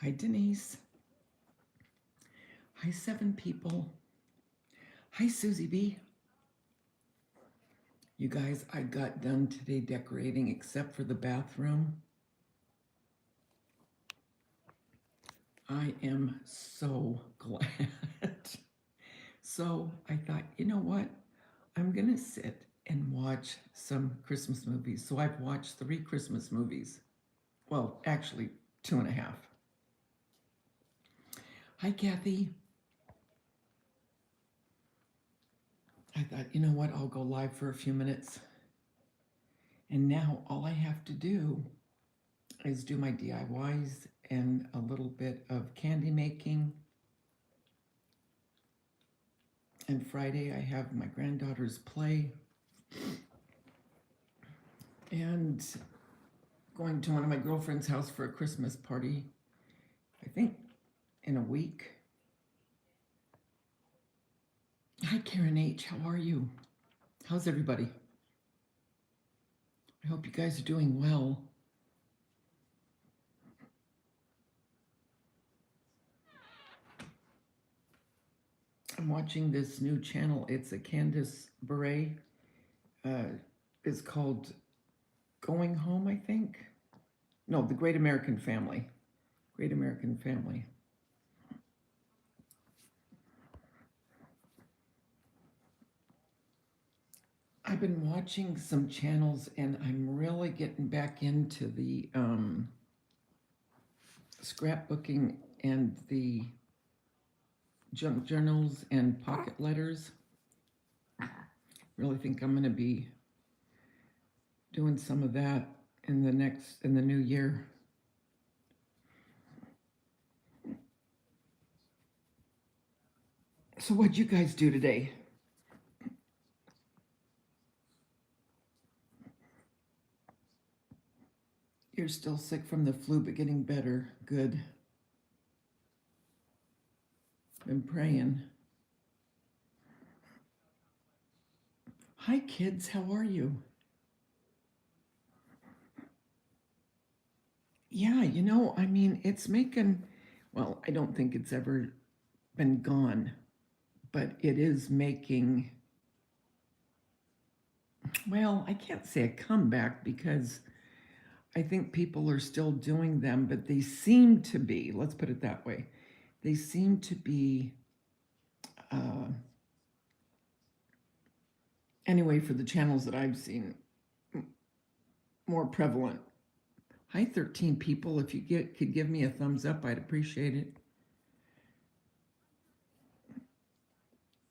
Hi, Denise. Hi, 7 people. Hi, Susie B. You guys, I got done today decorating except for the bathroom. I am so glad. So I thought, you know what? I'm going to sit and watch some Christmas movies. So I've watched 3 Christmas movies. Well, actually, 2.5. Hi, Kathy. I thought, you know what? I'll go live for a few minutes. And now all I have to do is do my DIYs and a little bit of candy making. And Friday I have my granddaughter's play and going to one of my girlfriend's house for a Christmas party, I think in a week. Hi, Karen H. How are you? How's everybody? I hope you guys are doing well. I'm watching this new channel. It's a Candace Bure. It's called Going Home, I think. No, The Great American Family. Great American Family. I've been watching some channels and I'm really getting back into the scrapbooking and the junk journals and pocket letters. Really think I'm going to be doing some of that in the new year. So what'd you guys do today? You're still sick from the flu, but getting better. Good. Been praying. Hi, kids. How are you? Yeah, I mean, it's making, well, I don't think it's ever been gone, but it is making, well, I can't say a comeback because I think people are still doing them, but they seem to be, let's put it that way, they seem to be, uh, anyway, for the channels that I've seen, more prevalent. Hi, 13 people. If you could give me a thumbs up, I'd appreciate it.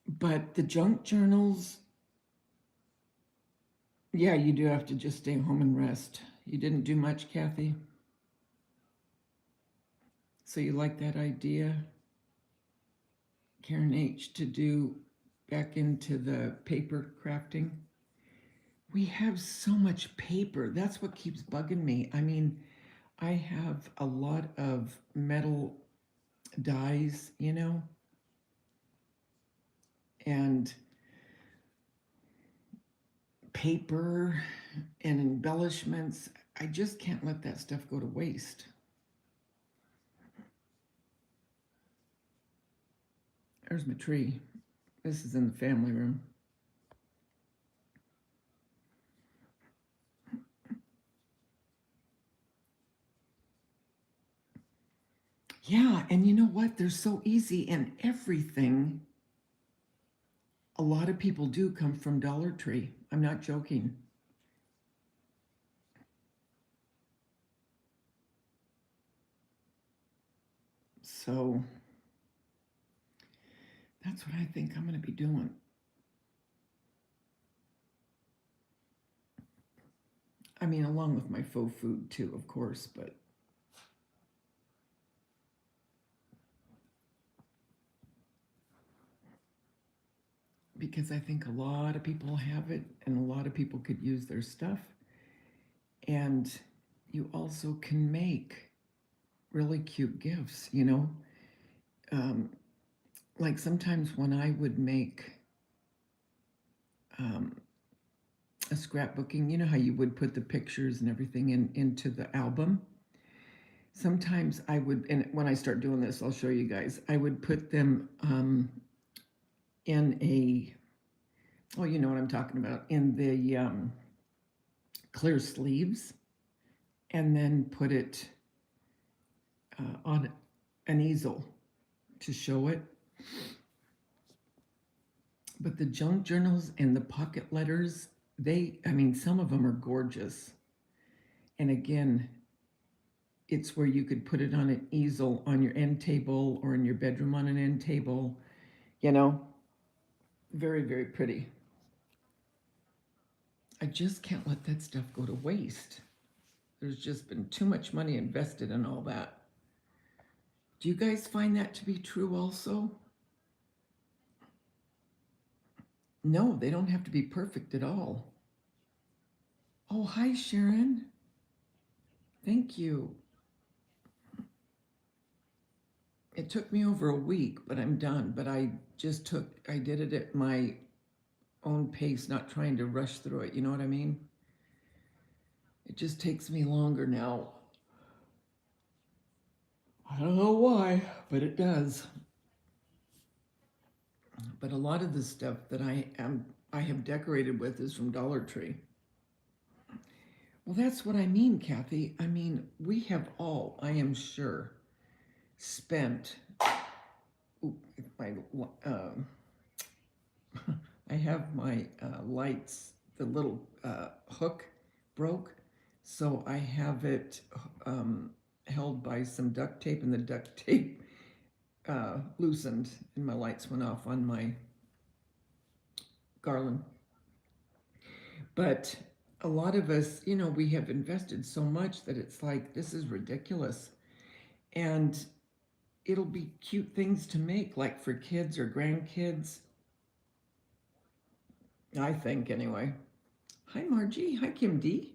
But the junk journals, yeah, you do have to just stay home and rest. You didn't do much, Kathy? So you like that idea, Karen H, to do back into the paper crafting? We have so much paper. That's what keeps bugging me. I mean, I have a lot of metal dies, and paper and embellishments. I just can't let that stuff go to waste. There's my tree. This is in the family room. Yeah, and you know what? They're so easy, and everything a lot of people do come from Dollar Tree. I'm not joking. So that's what I think I'm going to be doing. I mean, along with my faux food too, of course, but because I think a lot of people have it and a lot of people could use their stuff. And you also can make really cute gifts, Um, like sometimes when I would make um, a scrapbooking, you know how you would put the pictures and everything into the album. Sometimes I would, and when I start doing this, I'll show you guys. I would put them in a, oh, you know what I'm talking about, in the clear sleeves, and then put it on an easel to show it. But the junk journals and the pocket letters, I mean, some of them are gorgeous. And again, it's where you could put it on an easel on your end table or in your bedroom on an end table, you know, very, very pretty. I just can't let that stuff go to waste. There's just been too much money invested in all that. Do you guys find that to be true also? No, they don't have to be perfect at all. Oh, hi, Sharon. Thank you. It took me over a week, but I'm done. But I did it at my own pace, not trying to rush through it. You know what I mean? It just takes me longer now. I don't know why, but it does. But a lot of the stuff that I have decorated with is from Dollar Tree. Well, that's what I mean, Kathy. I mean, we have all, I am sure, spent. Ooh, my, I have my lights, the little hook broke, so I have it held by some duct tape, and the duct tape loosened, and my lights went off on my garland. But a lot of us, you know, we have invested so much that it's like, this is ridiculous. And it'll be cute things to make, like for kids or grandkids, I think, anyway. Hi, Margie. Hi, Kim D.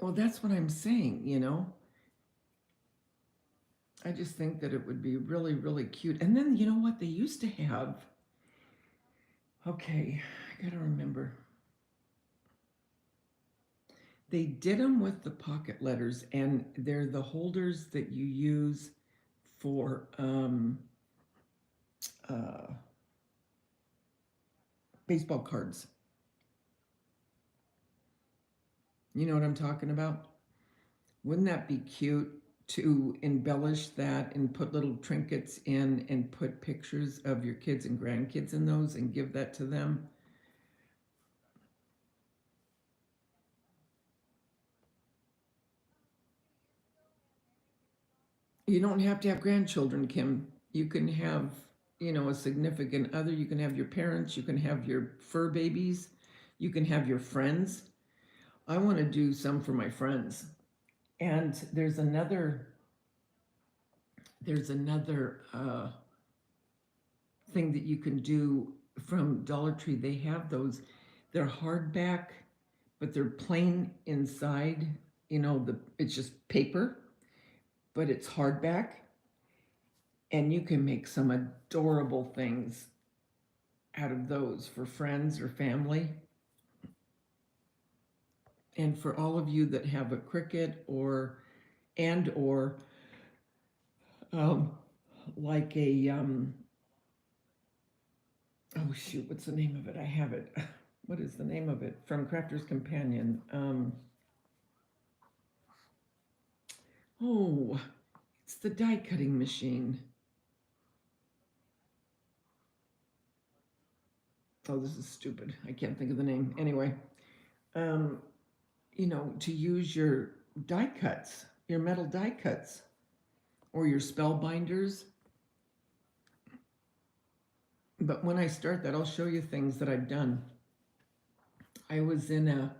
Well, that's what I'm saying, you know. I just think that it would be really, really cute. And then, you know what? They used to have, okay, I gotta remember. They did them with the pocket letters, and they're the holders that you use for uh, baseball cards. You know what I'm talking about? Wouldn't that be cute to embellish that and put little trinkets in and put pictures of your kids and grandkids in those and give that to them? You don't have to have grandchildren, Kim. You can have, you know, a significant other. You can have your parents. You can have your fur babies. You can have your friends. I want to do some for my friends. And there's another thing that you can do from Dollar Tree. They have those. They're hardback, but they're plain inside. You know, it's just paper, but it's hardback, and you can make some adorable things out of those for friends or family. And for all of you that have a Cricut or um, like a oh shoot, what's the name of it? I have it. What is the name of it? From Crafter's Companion. Oh, it's the die cutting machine. Oh, this is stupid. I can't think of the name. Anyway, um, you know, to use your die cuts, your metal die cuts, or your spell binders. But when I start that, I'll show you things that I've done. I was in a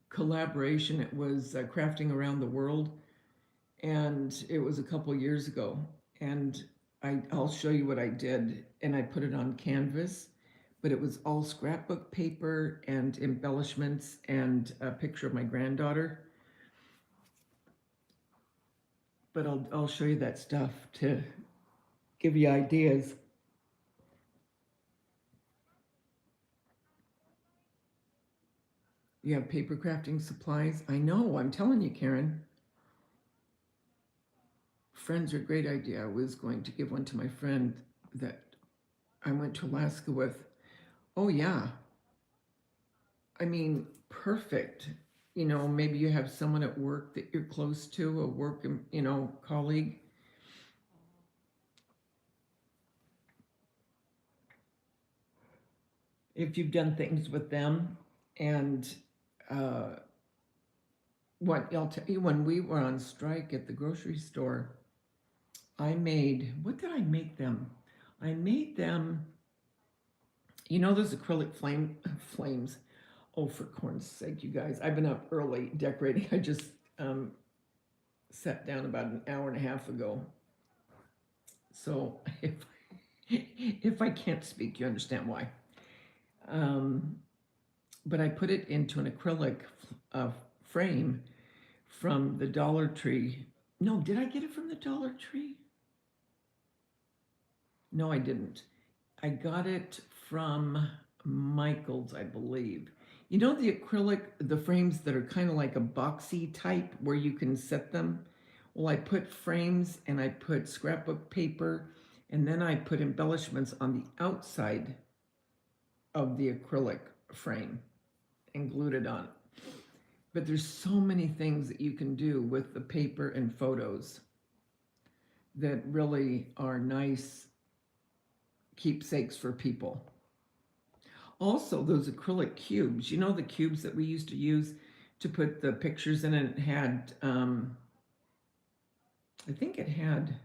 collaboration. It was Crafting Around the World, and it was a couple years ago. And I'll show you what I did, and I put it on canvas, but it was all scrapbook paper and embellishments and a picture of my granddaughter. but I'll show you that stuff to give you ideas. You have paper crafting supplies? I know, I'm telling you, Karen. Friends are a great idea. I was going to give one to my friend that I went to Alaska with. Oh, yeah. I mean, perfect. Maybe you have someone at work that you're close to, a work, colleague. If you've done things with them, and uh, what I'll tell you, when we were on strike at the grocery store, what did I make them? I made them, those acrylic flames. Oh, for corn's sake, you guys! I've been up early decorating. I just um, sat down about an hour and a half ago. So if I can't speak, you understand why. Um, but I put it into an acrylic frame from the Dollar Tree. No, did I get it from the Dollar Tree? No, I didn't. I got it from Michael's, I believe. The acrylic, the frames that are kind of like a boxy type where you can set them? Well, I put frames and I put scrapbook paper and then I put embellishments on the outside of the acrylic frame and glued it on. But there's so many things that you can do with the paper and photos that really are nice keepsakes for people. Also, those acrylic cubes, the cubes that we used to use to put the pictures in, and it had, I think it had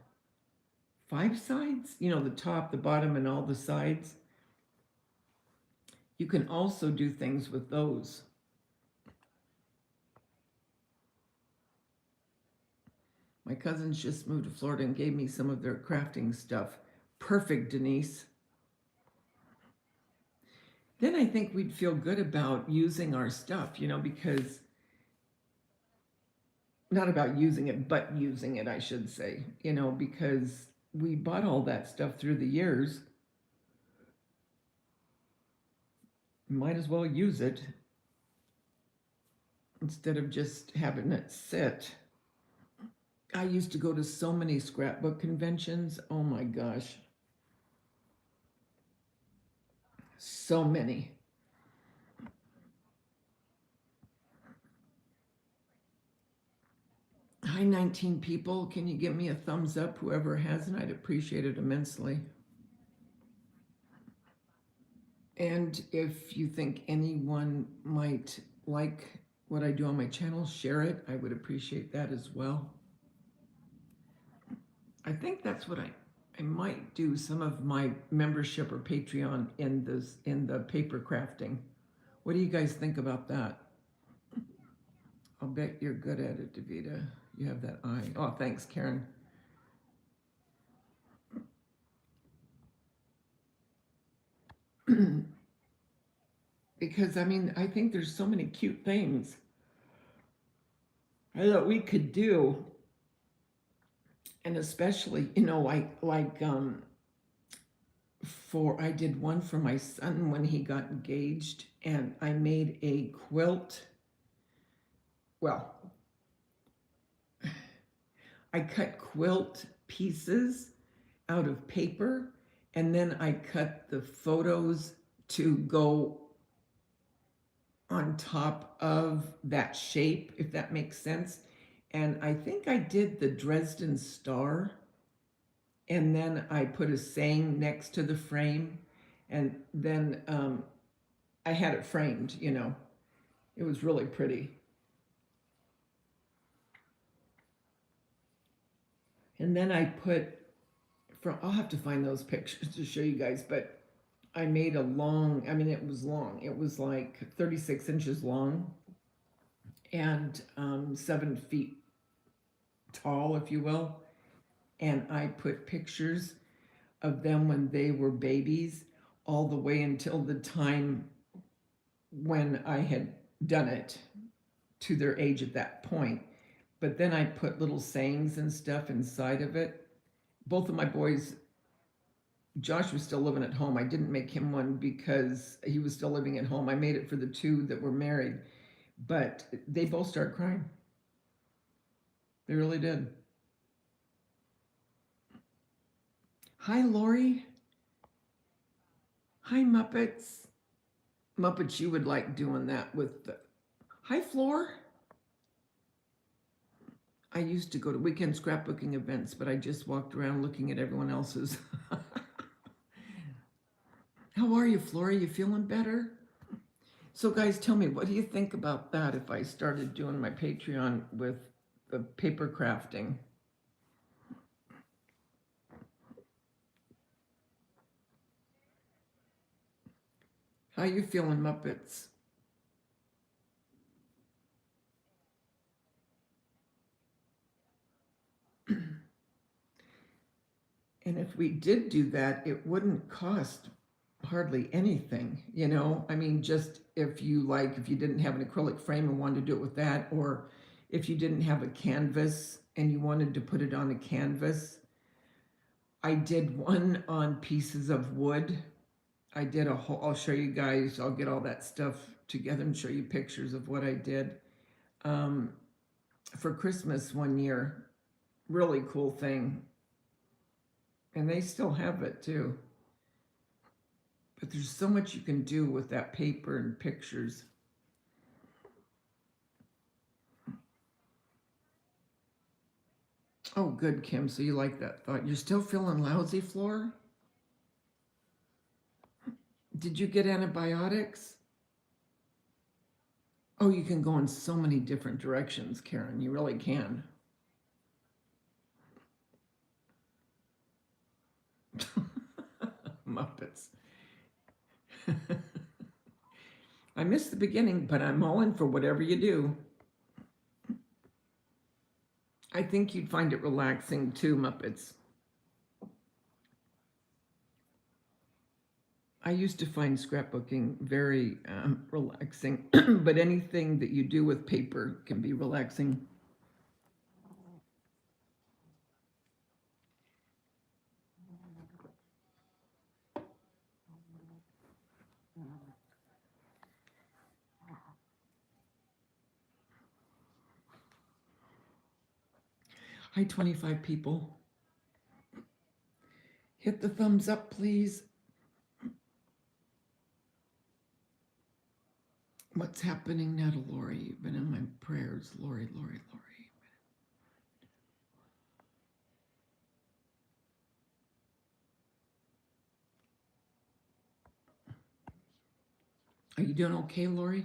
5 sides, the top, the bottom, and all the sides. You can also do things with those. My cousins just moved to Florida and gave me some of their crafting stuff. Perfect, Denise. Then I think we'd feel good about using our stuff, because not about using it, but using it, I should say, because we bought all that stuff through the years. Might as well use it instead of just having it sit. I used to go to so many scrapbook conventions. Oh my gosh. So many. Hi, 19 people. Can you give me a thumbs up? Whoever hasn't, I'd appreciate it immensely. And if you think anyone might like what I do on my channel, share it. I would appreciate that as well. I think that's what I might do some of my membership or Patreon in the paper crafting. What do you guys think about that? I'll bet you're good at it, Daveda. You have that eye. Oh, thanks, Karen. Because I think there's so many cute things that we could do, and especially I did one for my son when he got engaged, and I made a quilt. Well, I cut quilt pieces out of paper, and then I cut the photos to go on top of that shape, if that makes sense. And I think I did the Dresden Star, and then I put a saying next to the frame, and then I had it framed, It was really pretty. And then I put, I'll have to find those pictures to show you guys, but I made a long, it was long. It was like 36 inches long and 7 feet tall, if you will. And I put pictures of them when they were babies all the way until the time when I had done it to their age at that point. but then I put little sayings and stuff inside of it. Both of my boys, Josh was still living at home. I didn't make him one because he was still living at home. I made it for the two that were married, but they both started crying. They really did. Hi, Lori. Hi, Muppets. Muppets, you would like doing that with the. Hi, Floor. I used to go to weekend scrapbooking events, but I just walked around looking at everyone else's. How are you, Flora? You feeling better? So, guys, tell me, what do you think about that if I started doing my Patreon with the paper crafting? How you feeling, Muppets? And if we did do that, it wouldn't cost hardly anything, you know? I mean, just if you if you didn't have an acrylic frame and wanted to do it with that, or if you didn't have a canvas and you wanted to put it on a canvas. I did one on pieces of wood. I did a whole, I'll show you guys, I'll get all that stuff together and show you pictures of what I did. Um, for Christmas one year, really cool thing. And they still have it too. But there's so much you can do with that paper and pictures. Oh, good, Kim. So you like that thought. You're still feeling lousy, Floor? Did you get antibiotics? Oh, you can go in so many different directions, Karen. You really can. Muppets. I missed the beginning, but I'm all in for whatever you do. I think you'd find it relaxing too, Muppets. I used to find scrapbooking very relaxing, but anything that you do with paper can be relaxing. Hi, 25 people. Hit the thumbs up, please. What's happening now to Lori? You've been in my prayers, Lori, Lori, Lori. Are you doing okay, Lori?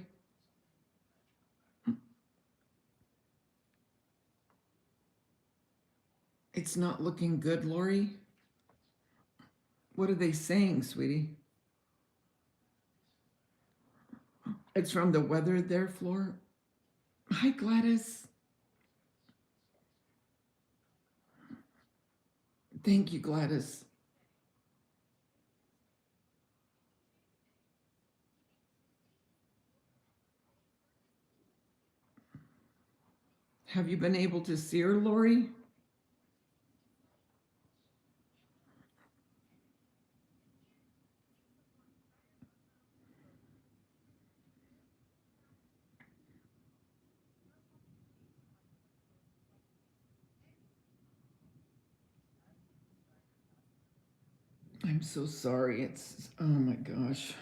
It's not looking good, Lori. What are they saying, sweetie? It's from the weather there, Floor. Hi, Gladys. Thank you, Gladys. Have you been able to see her, Lori? I'm so sorry. It's, oh my gosh.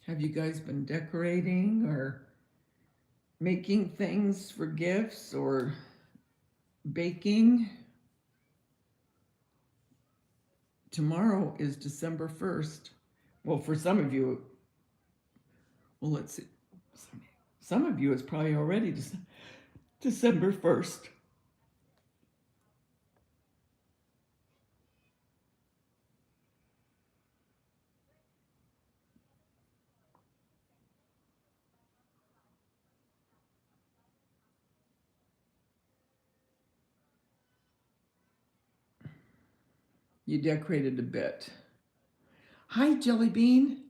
Have you guys been decorating or making things for gifts or baking? Tomorrow is December 1st. Well, for some of you, well, let's see. Some of you, it's probably already December 1st. You decorated a bit. Hi, Jelly Bean.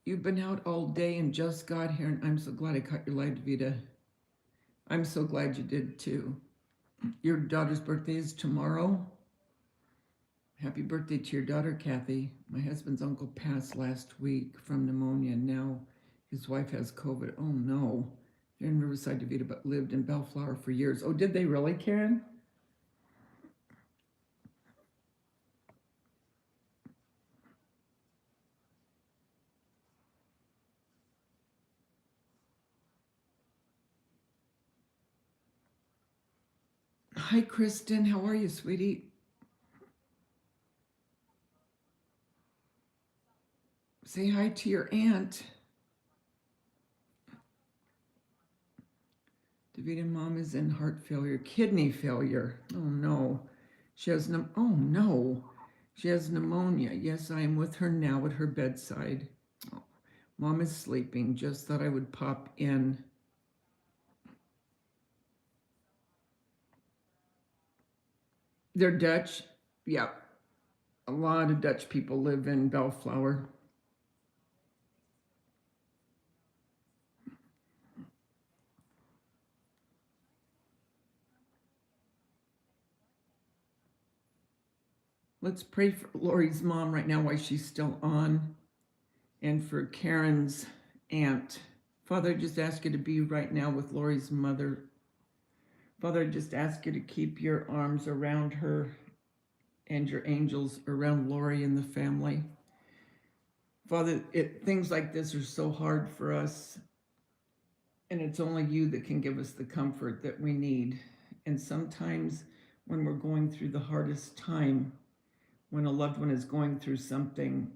You've been out all day and just got here, and I'm so glad I caught your live, Daveda. I'm so glad you did too. Your daughter's birthday is tomorrow. Happy birthday to your daughter, Kathy. My husband's uncle passed last week from pneumonia, and now his wife has COVID. Oh no. They're in Riverside, Daveda, but lived in Bellflower for years. Oh, did they really, Karen? Hi, Kristen. How are you, sweetie? Say hi to your aunt. Davida mom is in heart failure, kidney failure. Oh no. She has oh no. She has pneumonia. Yes, I am with her now at her bedside. Oh, mom is sleeping. Just thought I would pop in. They're Dutch. Yeah. A lot of Dutch people live in Bellflower. Let's pray for Lori's mom right now while she's still on, and for Karen's aunt. Father, I just ask you to be right now with Lori's mother. Father, I just ask you to keep your arms around her and your angels around Lori and the family. Father, things like this are so hard for us, and it's only you that can give us the comfort that we need. And sometimes when we're going through the hardest time, when a loved one is going through something,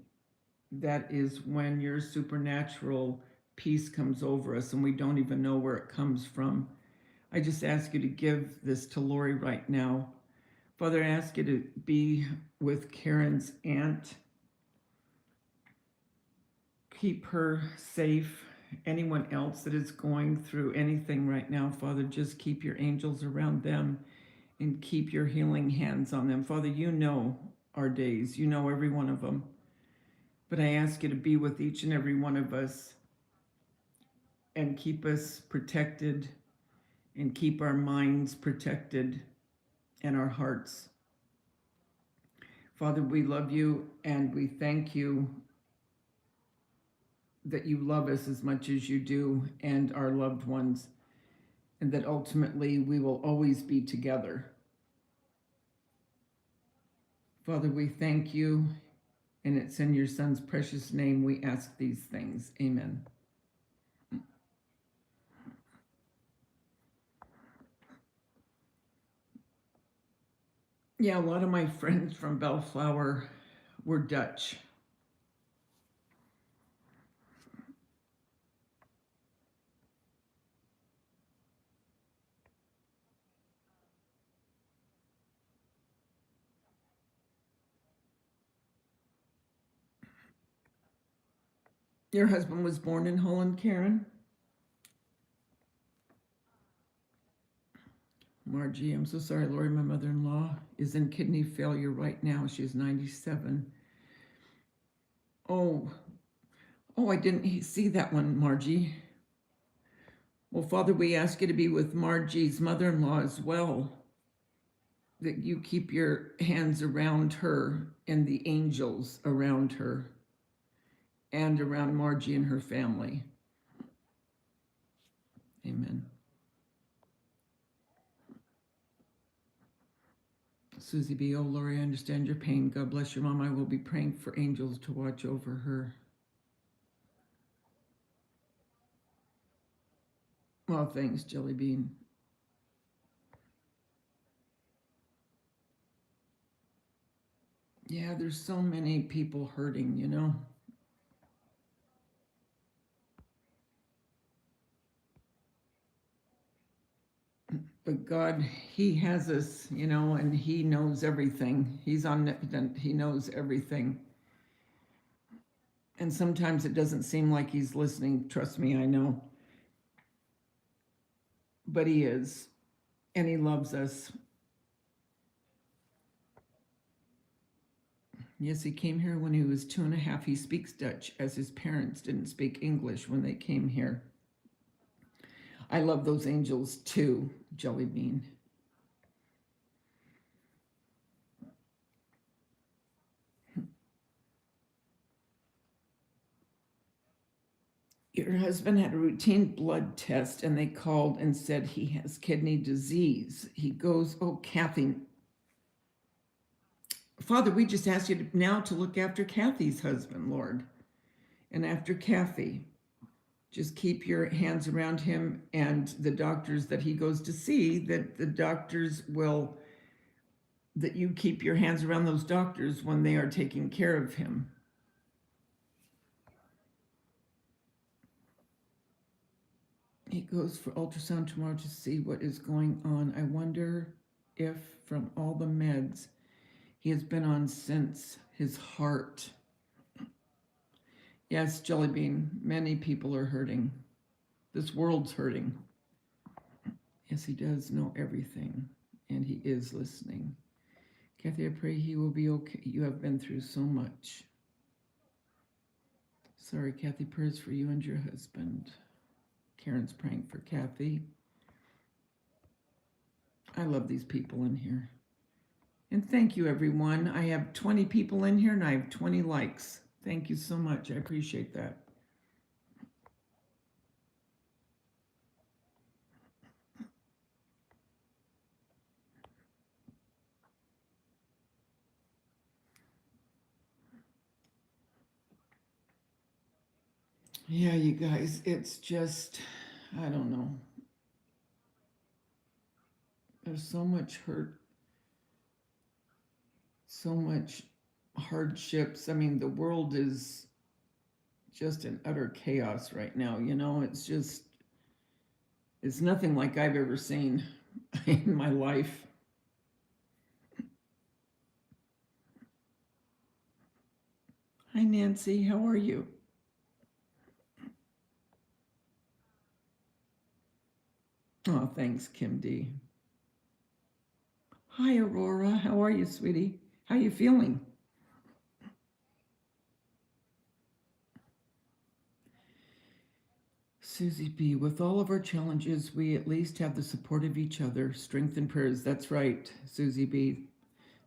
that is when your supernatural peace comes over us and we don't even know where it comes from. I just ask you to give this to Lori right now. Father, I ask you to be with Karen's aunt. Keep her safe. Anyone else that is going through anything right now, Father, just keep your angels around them and keep your healing hands on them. Father, you know our days. You know every one of them. But I ask you to be with each and every one of us and keep us protected and keep our minds protected and our hearts. Father, we love you and we thank you that you love us as much as you do and our loved ones, and that ultimately we will always be together. Father, we thank you, and it's in your Son's precious name we ask these things. Amen. Yeah, a lot of my friends from Bellflower were Dutch. Your husband was born in Holland, Karen? Margie, I'm so sorry, Lori. My mother-in-law is in kidney failure right now. She's 97. Oh, I didn't see that one, Margie. Well, Father, we ask you to be with Margie's mother-in-law as well, that you keep your hands around her and the angels around her and around Margie and her family. Amen. Susie B. Oh, Lori, I understand your pain. God bless your mom. I will be praying for angels to watch over her. Well, thanks, Jelly Bean. Yeah, there's so many people hurting, you know. But God, He has us, you know, and He knows everything. He's omnipotent. He knows everything. And sometimes it doesn't seem like He's listening. Trust me, I know. But He is, and He loves us. Yes, he came here when he was 2.5. He speaks Dutch, as his parents didn't speak English when they came here. I love those angels too, Jelly Bean. Your husband had a routine blood test and they called and said he has kidney disease. He goes, oh, Kathy. Father, we just asked you now to look after Kathy's husband, Lord. And after Kathy, just keep your hands around him and the doctors that he goes to see, that the doctors will, that you keep your hands around those doctors when they are taking care of him. He goes for ultrasound tomorrow to see what is going on. I wonder if from all the meds he has been on since his heart. Yes, Jelly Bean, many people are hurting. This world's hurting. Yes, he does know everything, and he is listening. Kathy, I pray he will be okay. You have been through so much. Sorry, Kathy, prayers for you and your husband. Karen's praying for Kathy. I love these people in here. And thank you, everyone. I have 20 people in here, and I have 20 likes. Thank you so much. I appreciate that. Yeah, you guys, it's just, I don't know. There's so much hurt, so much hardships. I mean, the world is just in utter chaos right now. You know, it's just, it's nothing like I've ever seen in my life. Hi, Nancy. How are you? Oh, thanks, Kim D. Hi, Aurora. How are you, sweetie? How you feeling? Susie B, with all of our challenges, we at least have the support of each other, strength and prayers. That's right, Susie B.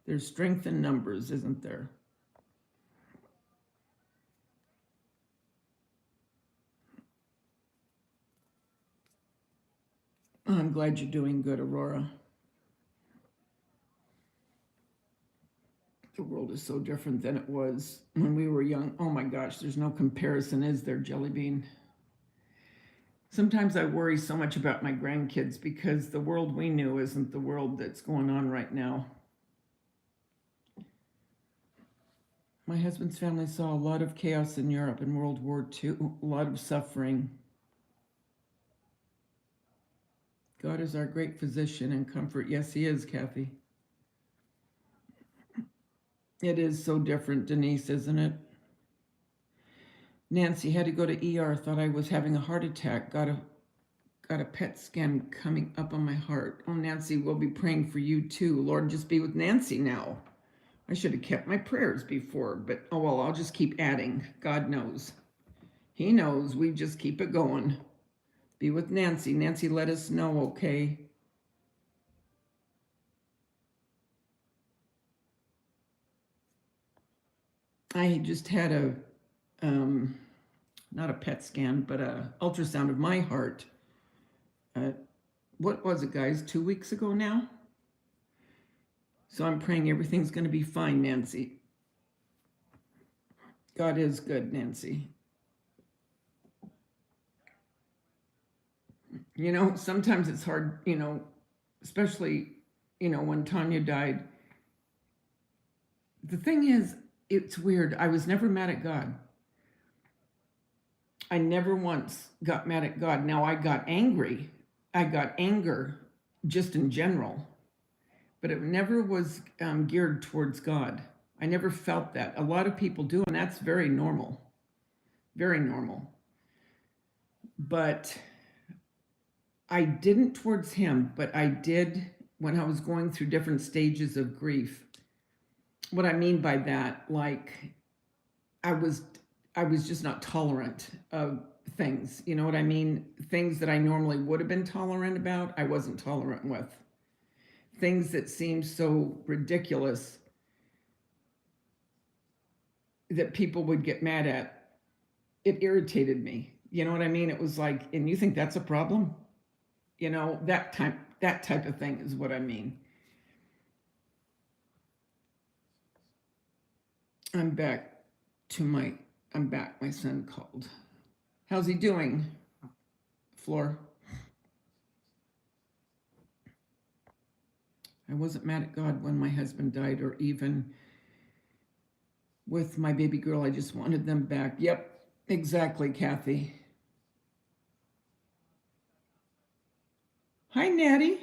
There's strength in numbers, isn't there? I'm glad you're doing good, Aurora. The world is so different than it was when we were young. Oh my gosh, there's no comparison, is there, Jelly Bean? Sometimes I worry so much about my grandkids because the world we knew isn't the world that's going on right now. My husband's family saw a lot of chaos in Europe in World War II, a lot of suffering. God is our great physician and comfort. Yes, he is, Kathy. It is so different, Denise, isn't it? Nancy had to go to ER, thought I was having a heart attack, got a PET scan coming up on my heart. Oh, Nancy, we'll be praying for you too. Lord, just be with Nancy now. I should have kept my prayers before, but oh well, I'll just keep adding. God knows. He knows. We just keep it going. Be with Nancy. Nancy, let us know, okay? I just had a, not a PET scan, but a ultrasound of my heart. What was it, guys? 2 weeks ago now? So I'm praying everything's going to be fine, Nancy. God is good, Nancy. You know, sometimes it's hard, you know, especially, you know, when Tanya died. The thing is, it's weird. I was never mad at God. I never once got mad at God. Now I got angry. I got anger just in general, but it never was geared towards God. I never felt that. A lot of people do, and that's very normal. Very normal. But I didn't towards him, but I did when I was going through different stages of grief. what I mean by that, like I was I was just not tolerant of things. You know what I mean? Things that I normally would have been tolerant about, I wasn't tolerant with. Things that seemed so ridiculous that people would get mad at, it irritated me. You know what I mean? It was like, and you think that's a problem? You know, that type of thing is what I mean. I'm back to my I'm back. My son called. How's he doing, Floor? I wasn't mad at God when my husband died, or even with my baby girl. I just wanted them back. Yep, exactly, Kathy. Hi, Natty.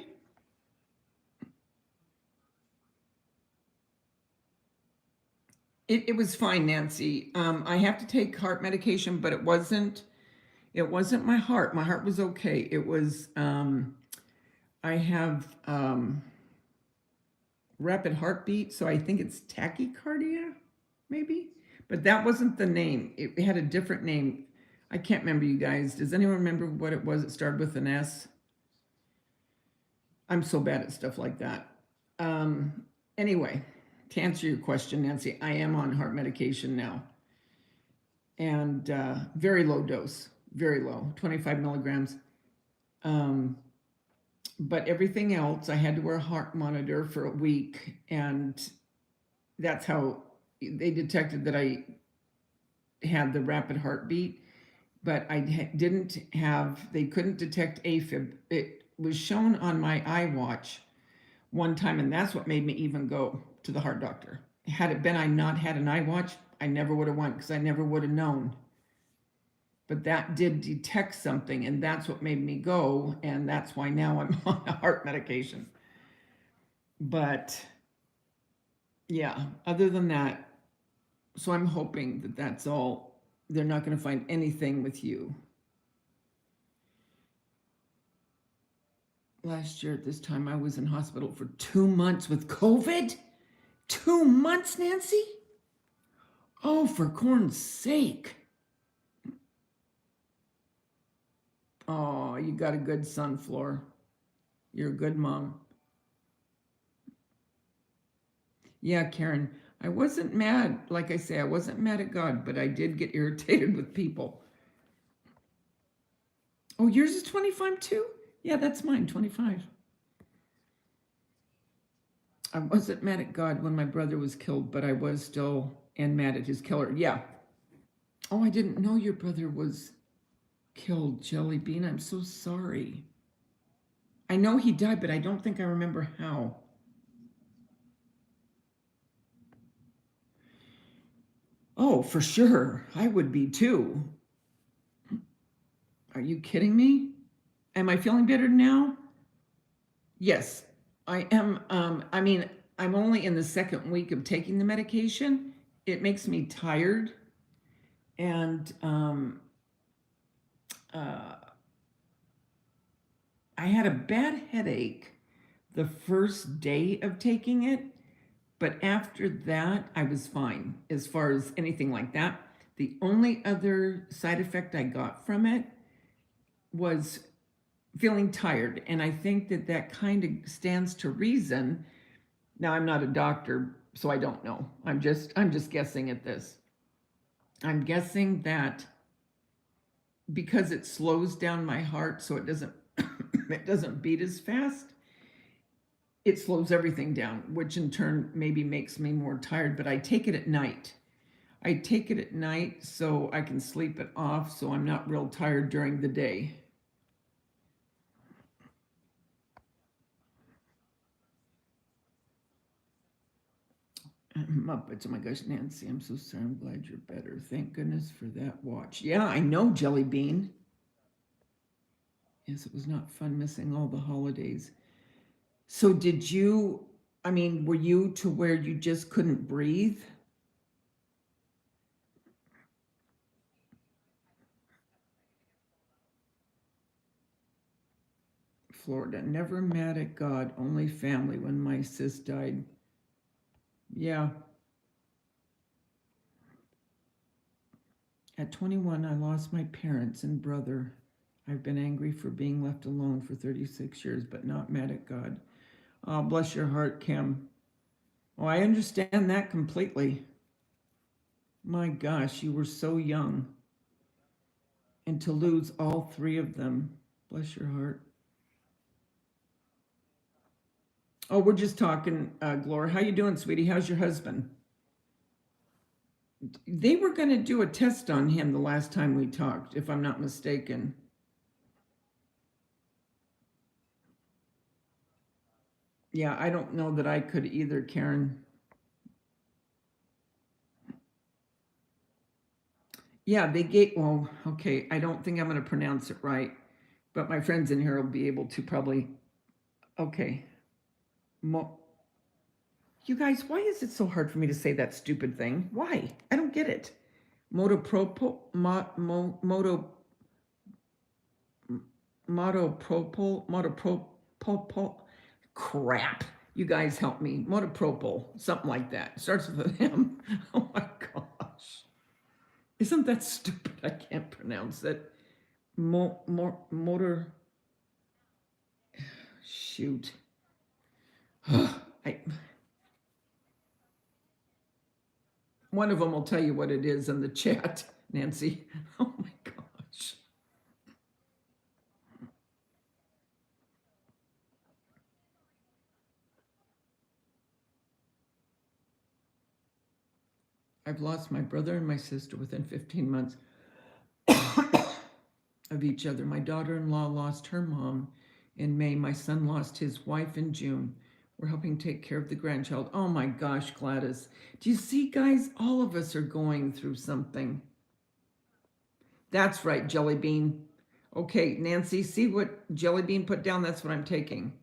It was fine, Nancy. I have to take heart medication, but it wasn't my heart. My heart was okay. It was I have rapid heartbeat, so I think it's tachycardia, maybe. But that wasn't the name. It had a different name. I can't remember, you guys. Does anyone remember what it was? It started with an S. I'm so bad at stuff like that. Um, anyway, to answer your question, Nancy, I am on heart medication now, and very low dose, very low, 25 milligrams. Um, but everything else, I had to wear a heart monitor for a week, and that's how they detected that I had the rapid heartbeat. But I didn't have, they couldn't detect AFib. It was shown on my iWatch one time, and that's what made me even go to the heart doctor. Had it been I not had an iWatch, I never would have went because I never would have known. But that did detect something, and that's what made me go, and that's why now I'm on a heart medication. But yeah, other than that, so I'm hoping that that's all. They're not going to find anything with you. Last year at this time, I was in hospital for 2 months with COVID. 2 months, Nancy? Oh, for corn's sake. Oh, you got a good son, Floor. You're a good mom. Yeah, Karen, I wasn't mad. Like I say, I wasn't mad at God, but I did get irritated with people. Oh, yours is 25 too? Yeah, that's mine, 25. I wasn't mad at God when my brother was killed, but I was still and mad at his killer. Yeah. Oh, I didn't know your brother was killed, Jelly Bean. I'm so sorry. I know he died, but I don't think I remember how. Oh, for sure. I would be too. Are you kidding me? Am I feeling better now? Yes, I am. I mean, I'm only in the second week of taking the medication. It makes me tired, and uh, I had a bad headache the first day of taking it, but after that, I was fine as far as anything like that. The only other side effect I got from it was feeling tired, and I think that that kind of stands to reason. Now, I'm not a doctor, so I don't know. I'm just guessing at this. I'm guessing that because it slows down my heart so it doesn't it doesn't beat as fast, it slows everything down, which in turn maybe makes me more tired, but I take it at night. I take it at night so I can sleep it off so I'm not real tired during the day. Muppets. Oh my gosh, Nancy, I'm so sorry. I'm glad you're better. Thank goodness for that watch. Yeah, I know, Jelly Bean. Yes, it was not fun missing all the holidays. So, did you, I mean, were you to where you just couldn't breathe? Florida, never mad at God, only family when my sis died. Yeah. At 21, I lost my parents and brother. I've been angry for being left alone for 36 years, but not mad at God. Oh, bless your heart, Kim. Oh, I understand that completely. My gosh, you were so young. And to lose all three of them. Bless your heart. Oh, we're just talking, Gloria. How you doing, sweetie? How's your husband? They were going to do a test on him the last time we talked, if I'm not mistaken. Yeah, I don't know that I could either, Karen. Yeah, they gave, well, okay, I don't think I'm going to pronounce it right, but my friends in here will be able to probably, okay. Mo, you guys, why is it so hard for me to say that stupid thing? Why? I don't get it. Motopropol, moto, motopropol, crap. You guys help me. Motopropol, something like that. Starts with an M. Oh my gosh. Isn't that stupid? I can't pronounce it. Motor, shoot. I, one of them will tell you what it is in the chat, Nancy. Oh my gosh. I've lost my brother and my sister within 15 months of each other. My daughter-in-law lost her mom in May. My son lost his wife in June. We're helping take care of the grandchild. Oh my gosh, Gladys. Do you see, guys? All of us are going through something. That's right, Jelly Bean. Okay, Nancy, see what Jelly Bean put down? That's what I'm taking.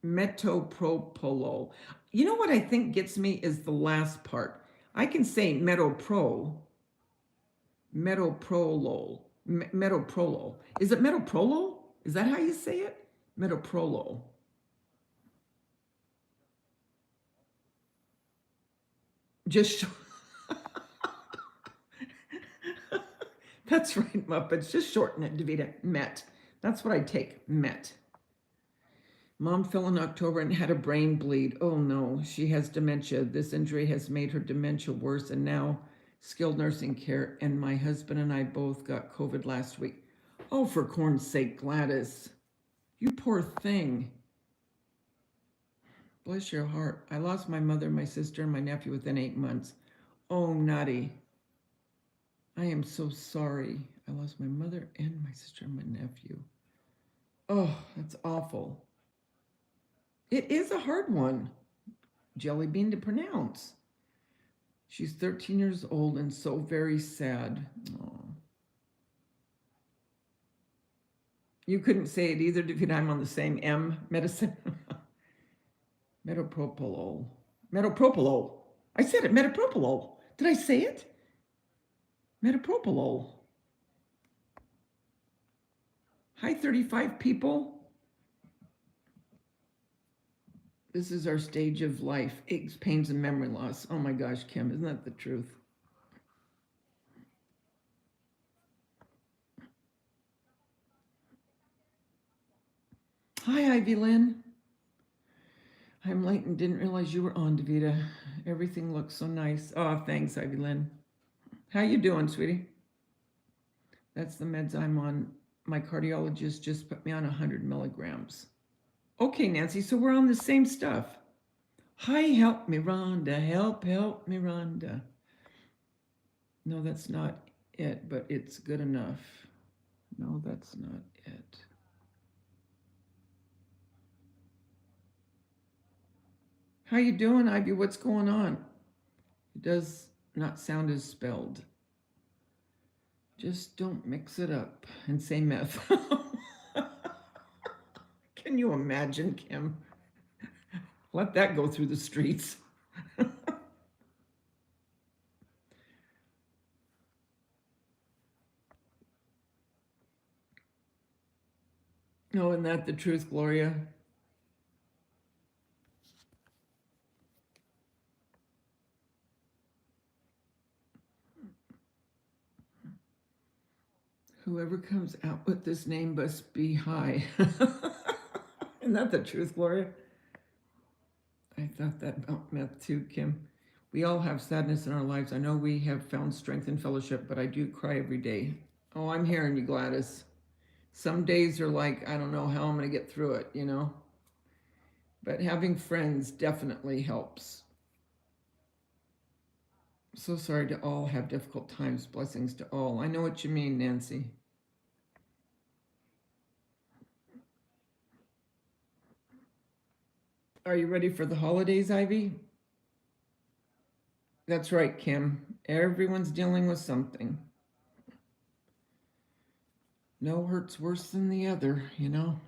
Metoprolol. You know what I think gets me is the last part. I can say metoprolol. Metoprolol. Is it metoprolol? Is that how you say it? Metoprolol. Just that's right, Muppets. Just shorten it, Daveda. Met. That's what I take. Met. Mom fell in October and had a brain bleed. Oh no, she has dementia. This injury has made her dementia worse, and now skilled nursing care. And my husband and I both got COVID last week. Oh, for corn's sake, Gladys. You poor thing. Bless your heart. I lost my mother, my sister, and my nephew within 8 months. Oh, Nutty. I am so sorry. I lost my mother and my sister and my nephew. Oh, that's awful. It is a hard one, Jelly Bean, to pronounce. She's 13 years old and so very sad. Oh. You couldn't say it either, David. I'm on the same M. Medicine. Metopropolol. Metopropolol. I said it, metopropolol. Did I say it? Metopropolol. Hi, 35 people. This is our stage of life. Aches, pains, and memory loss. Oh my gosh, Kim, isn't that the truth? Hi, Ivy Lynn. I'm late and didn't realize you were on, Davida. Everything looks so nice. Oh, thanks, Ivy Lynn. How you doing, sweetie? That's the meds I'm on. My cardiologist just put me on 100 milligrams. Okay, Nancy, so we're on the same stuff. Hi, help me, Rhonda. Help me, Rhonda. No, that's not it, but it's good enough. No, that's not it. How you doing, Ivy? What's going on? It does not sound as spelled. Just don't mix it up and say meth. Can you imagine, Kim? Let that go through the streets. No, isn't that the truth, Gloria? Whoever comes out with this name must be high. Isn't that the truth, Gloria? I thought that about meth too, Kim. We all have sadness in our lives. I know we have found strength in fellowship, but I do cry every day. Oh, I'm hearing you, Gladys. Some days are like, I don't know how I'm going to get through it, you know? But having friends definitely helps. So sorry to all have difficult times. Blessings to all. I know what you mean, Nancy. Are you ready for the holidays, Ivy? That's right, Kim. Everyone's dealing with something. No hurt's worse than the other, you know?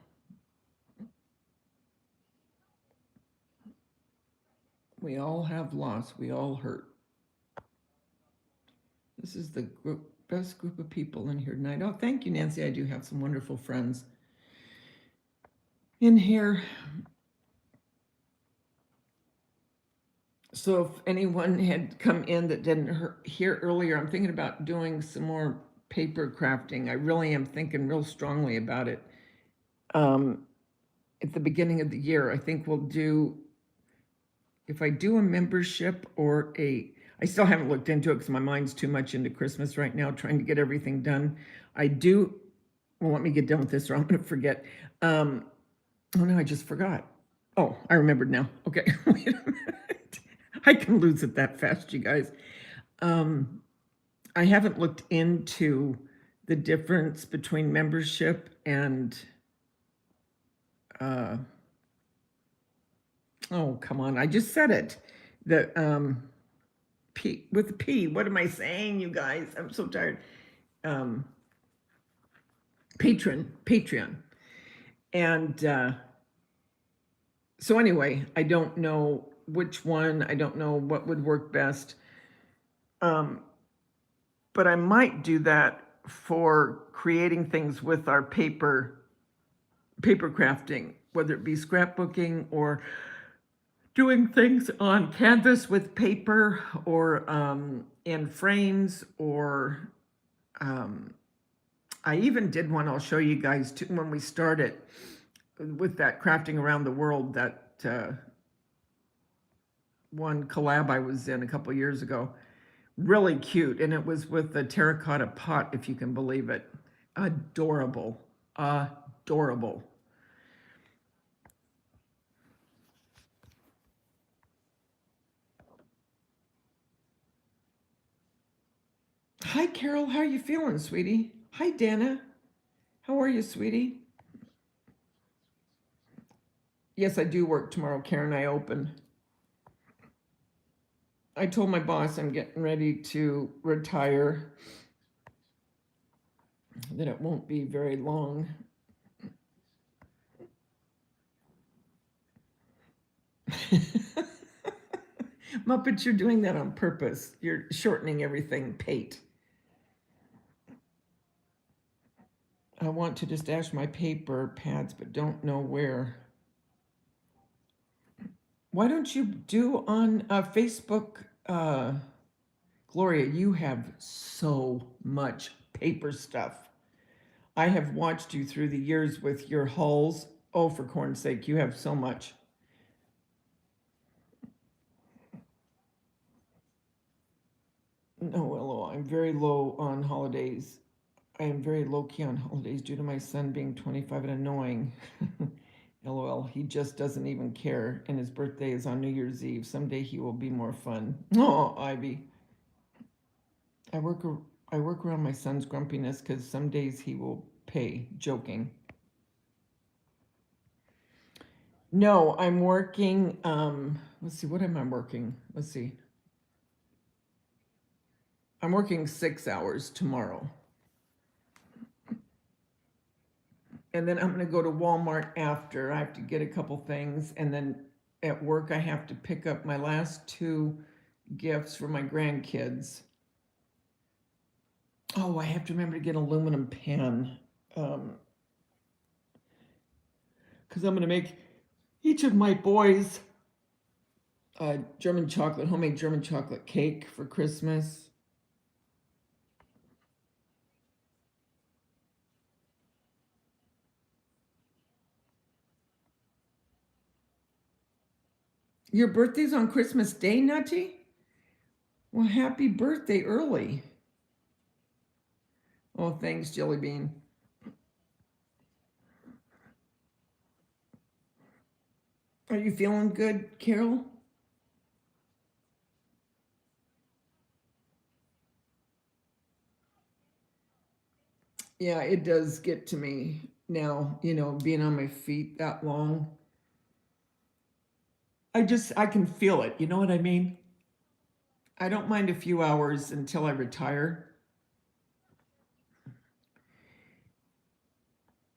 We all have loss. We all hurt. This is the best group of people in here tonight. Oh, thank you, Nancy. I do have some wonderful friends in here. So if anyone had come in that didn't hear earlier, I'm thinking about doing some more paper crafting. I really am thinking real strongly about it. At the beginning of the year, I think we'll do, if I do a membership or I still haven't looked into it because my mind's too much into Christmas right now, trying to get everything done. Well, let me get done with this or I'm going to forget. Oh no, I just forgot. Oh, I remembered now. Okay, wait a minute. I can lose it that fast, you guys. I haven't looked into the difference between membership and oh, come on, I just said it. The P with the P. What am I saying, you guys? I'm so tired. Patreon. And so anyway, I don't know which one. I don't know what would work best. But I might do that for creating things with our paper crafting, whether it be scrapbooking or doing things on canvas with paper or in frames or I even did one I'll show you guys too when we started with that crafting around the world, that one collab I was in a couple years ago. Really cute, and it was with a terracotta pot, if you can believe it. Adorable. Adorable. Hi, Carol. How are you feeling, sweetie? Hi, Dana. How are you, sweetie? Yes, I do work tomorrow, Karen. I open. I told my boss I'm getting ready to retire, that it won't be very long. Muppet, you're doing that on purpose. You're shortening everything, Pate. I want to just stash my paper pads, but don't know where. Why don't you do on Facebook, Gloria? You have so much paper stuff. I have watched you through the years with your hauls. Oh, for corn's sake, you have so much. No, LOL, I'm very low on holidays. I am very low key on holidays due to my son being 25 and annoying. LOL, he just doesn't even care, and his birthday is on New Year's Eve. Someday he will be more fun. Oh, Ivy. I work I work around my son's grumpiness because some days he will pay. Joking. No, I'm working. Let's see, what am I working? Let's see. I'm working 6 hours tomorrow. And then I'm going to go to Walmart after. I have to get a couple things. And then at work, I have to pick up my last 2 gifts for my grandkids. Oh, I have to remember to get an aluminum pan. Because I'm going to make each of my boys homemade German chocolate cake for Christmas. Your birthday's on Christmas Day, Nutty? Well, happy birthday early. Oh, thanks, Jelly Bean. Are you feeling good, Carol? Yeah, it does get to me now, being on my feet that long. I can feel it. You know what I mean? I don't mind a few hours until I retire.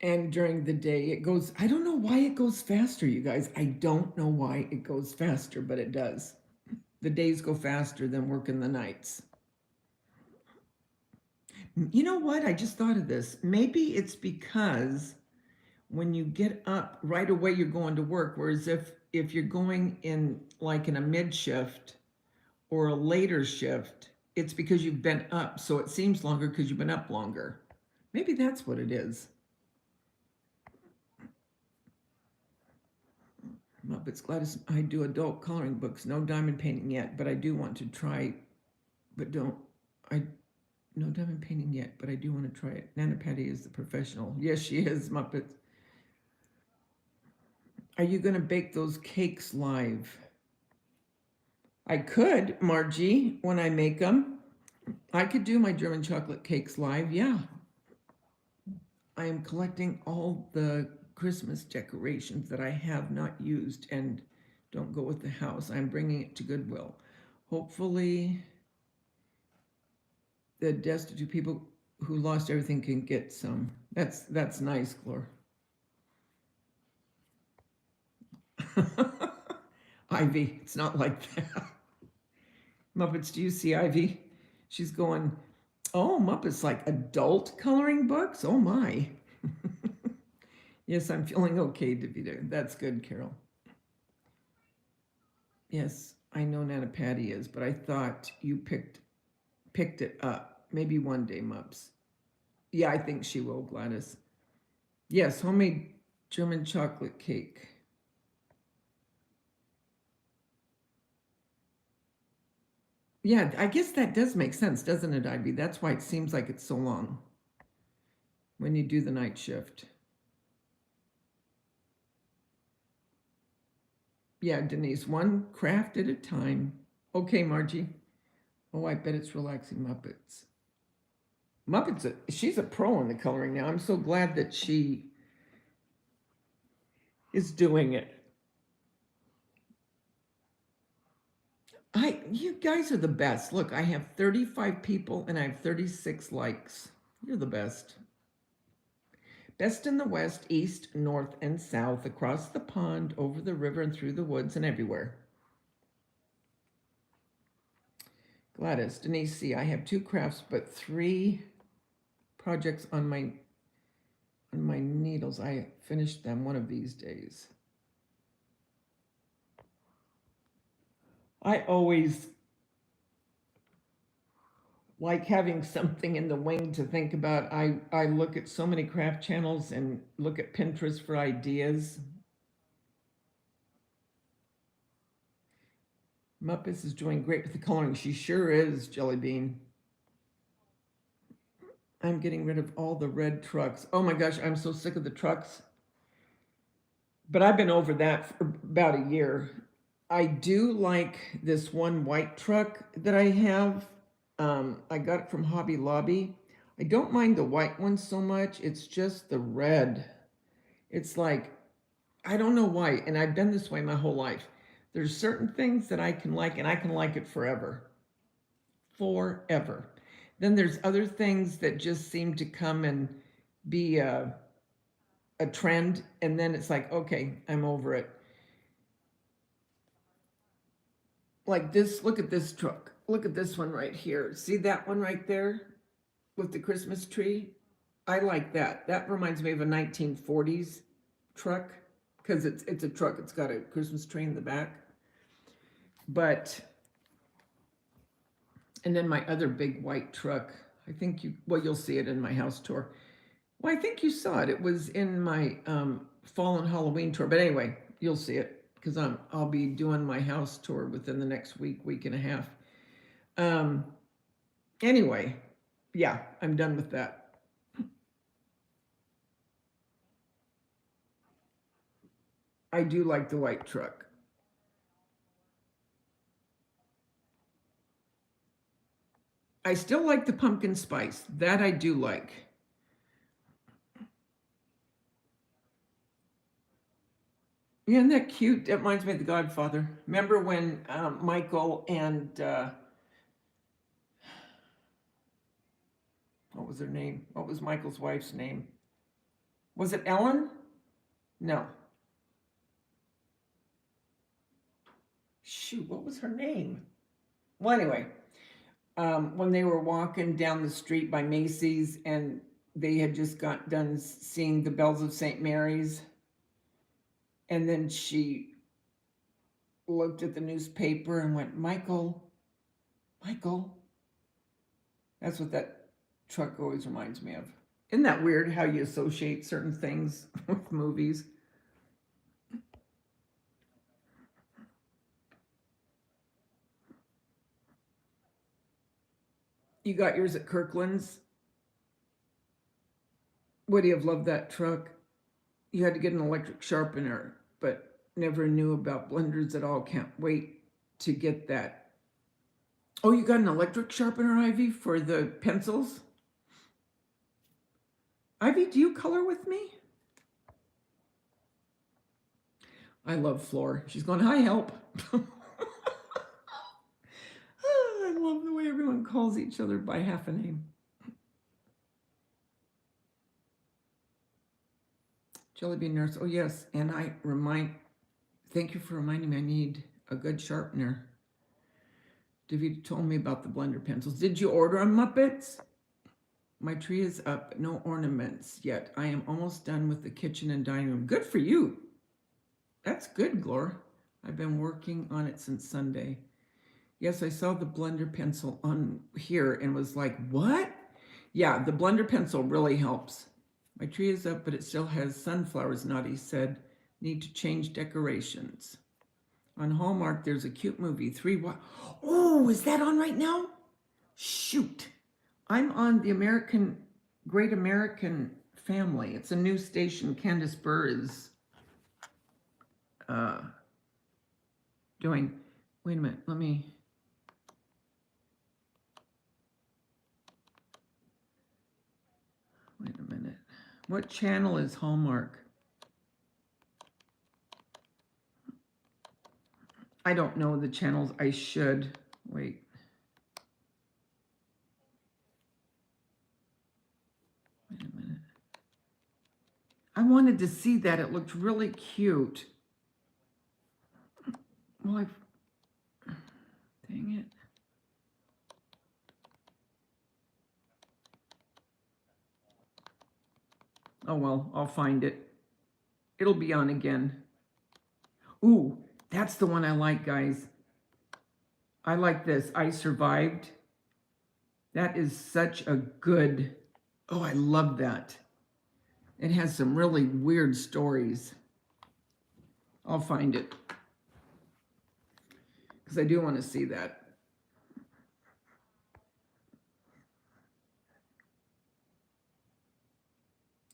And during the day, I don't know why it goes faster, you guys. I don't know why it goes faster, but it does. The days go faster than working the nights. You know what? I just thought of this. Maybe it's because when you get up right away, you're going to work. Whereas if you're going in like in a mid shift or a later shift, it's because you've been up. So it seems longer because you've been up longer. Maybe that's what it is. Muppets Gladys, I do adult coloring books, no diamond painting yet, but I do want to try, but don't, I, no diamond painting yet, but I do want to try it. Nana Patty is the professional. Yes, she is, Muppets. Are you going to bake those cakes live? I could, Margie, when I make them. I could do my German chocolate cakes live, yeah. I am collecting all the Christmas decorations that I have not used and don't go with the house. I'm bringing it to Goodwill. Hopefully, the destitute people who lost everything can get some. That's nice, Glor. Ivy, it's not like that. Muppets, do you see Ivy? She's going, oh, Muppets like adult coloring books? Oh my. Yes, I'm feeling okay, Daveda. That's good, Carol. Yes, I know Nana Patty is, but I thought you picked it up. Maybe one day, Mups. Yeah, I think she will, Gladys. Yes, homemade German chocolate cake. Yeah, I guess that does make sense, doesn't it, Ivy? That's why it seems like it's so long when you do the night shift. Yeah, Denise, one craft at a time. Okay, Margie. Oh, I bet it's relaxing, Muppets. Muppets, she's a pro in the coloring now. I'm so glad that she is doing it. You guys are the best. Look, I have 35 people and I have 36 likes. You're the best. Best in the west, east, north, and south, across the pond, over the river, and through the woods, and everywhere. Gladys, Denise C. I have 2 crafts, but 3 projects on my needles. I finished them one of these days. I always like having something in the wing to think about. I look at so many craft channels and look at Pinterest for ideas. Muppets is doing great with the coloring. She sure is, Jelly Bean. I'm getting rid of all the red trucks. Oh my gosh, I'm so sick of the trucks. But I've been over that for about a year. I do like this one white truck that I have. I got it from Hobby Lobby. I don't mind the white one so much. It's just the red. It's like, I don't know why. And I've been this way my whole life. There's certain things that I can like, and I can like it forever. Forever. Then there's other things that just seem to come and be a trend. And then it's like, okay, I'm over it. Like this, look at this truck. Look at this one right here. See that one right there with the Christmas tree? I like that. That reminds me of a 1940s truck because it's a truck. It's got a Christmas tree in the back. But and then my other big white truck, I think you'll see it in my house tour. Well, I think you saw it. It was in my fall and Halloween tour. But anyway, you'll see it. because I'll be doing my house tour within the next week and a half. Um, anyway, yeah, I'm done with that. I do like the white truck. I still like the pumpkin spice. That I do like. Isn't that cute? That reminds me of The Godfather. Remember when Michael and what was her name? What was Michael's wife's name? Was it Ellen? No. Shoot, what was her name? Well, anyway, when they were walking down the street by Macy's and they had just got done seeing the bells of St. Mary's, and then she looked at the newspaper and went, Michael, Michael. That's what that truck always reminds me of. Isn't that weird how you associate certain things with movies? You got yours at Kirkland's. Would you have loved that truck? You had to get an electric sharpener, but never knew about blenders at all. Can't wait to get that. Oh, you got an electric sharpener, Ivy, for the pencils? Ivy, do you color with me? I love Floor. She's going, hi, help. I love the way everyone calls each other by half a name. Jellybean Nurse. Oh, yes. And thank you for reminding me I need a good sharpener. Daveda told me about the blender pencils. Did you order them, Muppets? My tree is up, no ornaments yet. I am almost done with the kitchen and dining room. Good for you. That's good, Glor. I've been working on it since Sunday. Yes, I saw the blender pencil on here and was like, what? Yeah, the blender pencil really helps. My tree is up, but it still has sunflowers, Naughty said. Need to change decorations. On Hallmark, there's a cute movie, Oh, is that on right now? Shoot. I'm on the Great American Family. It's a new station Candace Burr is uh, doing. Wait a minute, wait a minute. What channel is Hallmark? I don't know the channels. I should. Wait. Wait a minute. I wanted to see that. It looked really cute. Well, dang it. Oh, well, I'll find it. It'll be on again. Ooh, that's the one I like, guys. I like this. I Survived. That is such a good, oh, I love that. It has some really weird stories. I'll find it because I do want to see that.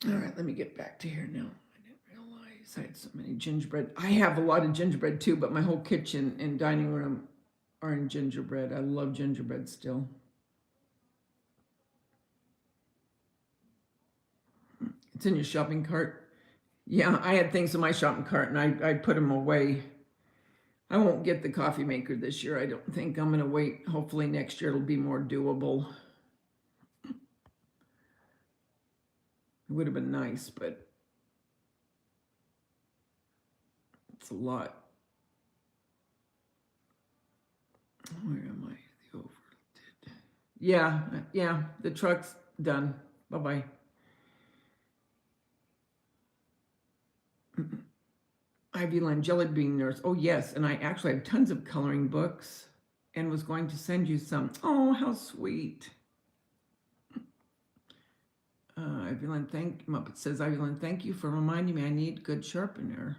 All right, let me get back to here now. I didn't realize I had so many gingerbread. I have a lot of gingerbread too, but my whole kitchen and dining room are in gingerbread. I love gingerbread still. It's in your shopping cart. Yeah, I had things in my shopping cart and I put them away. I won't get the coffee maker this year. I don't think. I'm going to wait. Hopefully next year it'll be more doable. It would have been nice, but it's a lot. Where am I? The overlooked. Yeah, the truck's done. Bye-bye. Ivy Line Jelly Bean Nurse. Oh, yes, and I actually have tons of coloring books and was going to send you some. Oh, how sweet. Ivy Line, Muppet says, Ivy Line, thank you for reminding me I need good sharpener.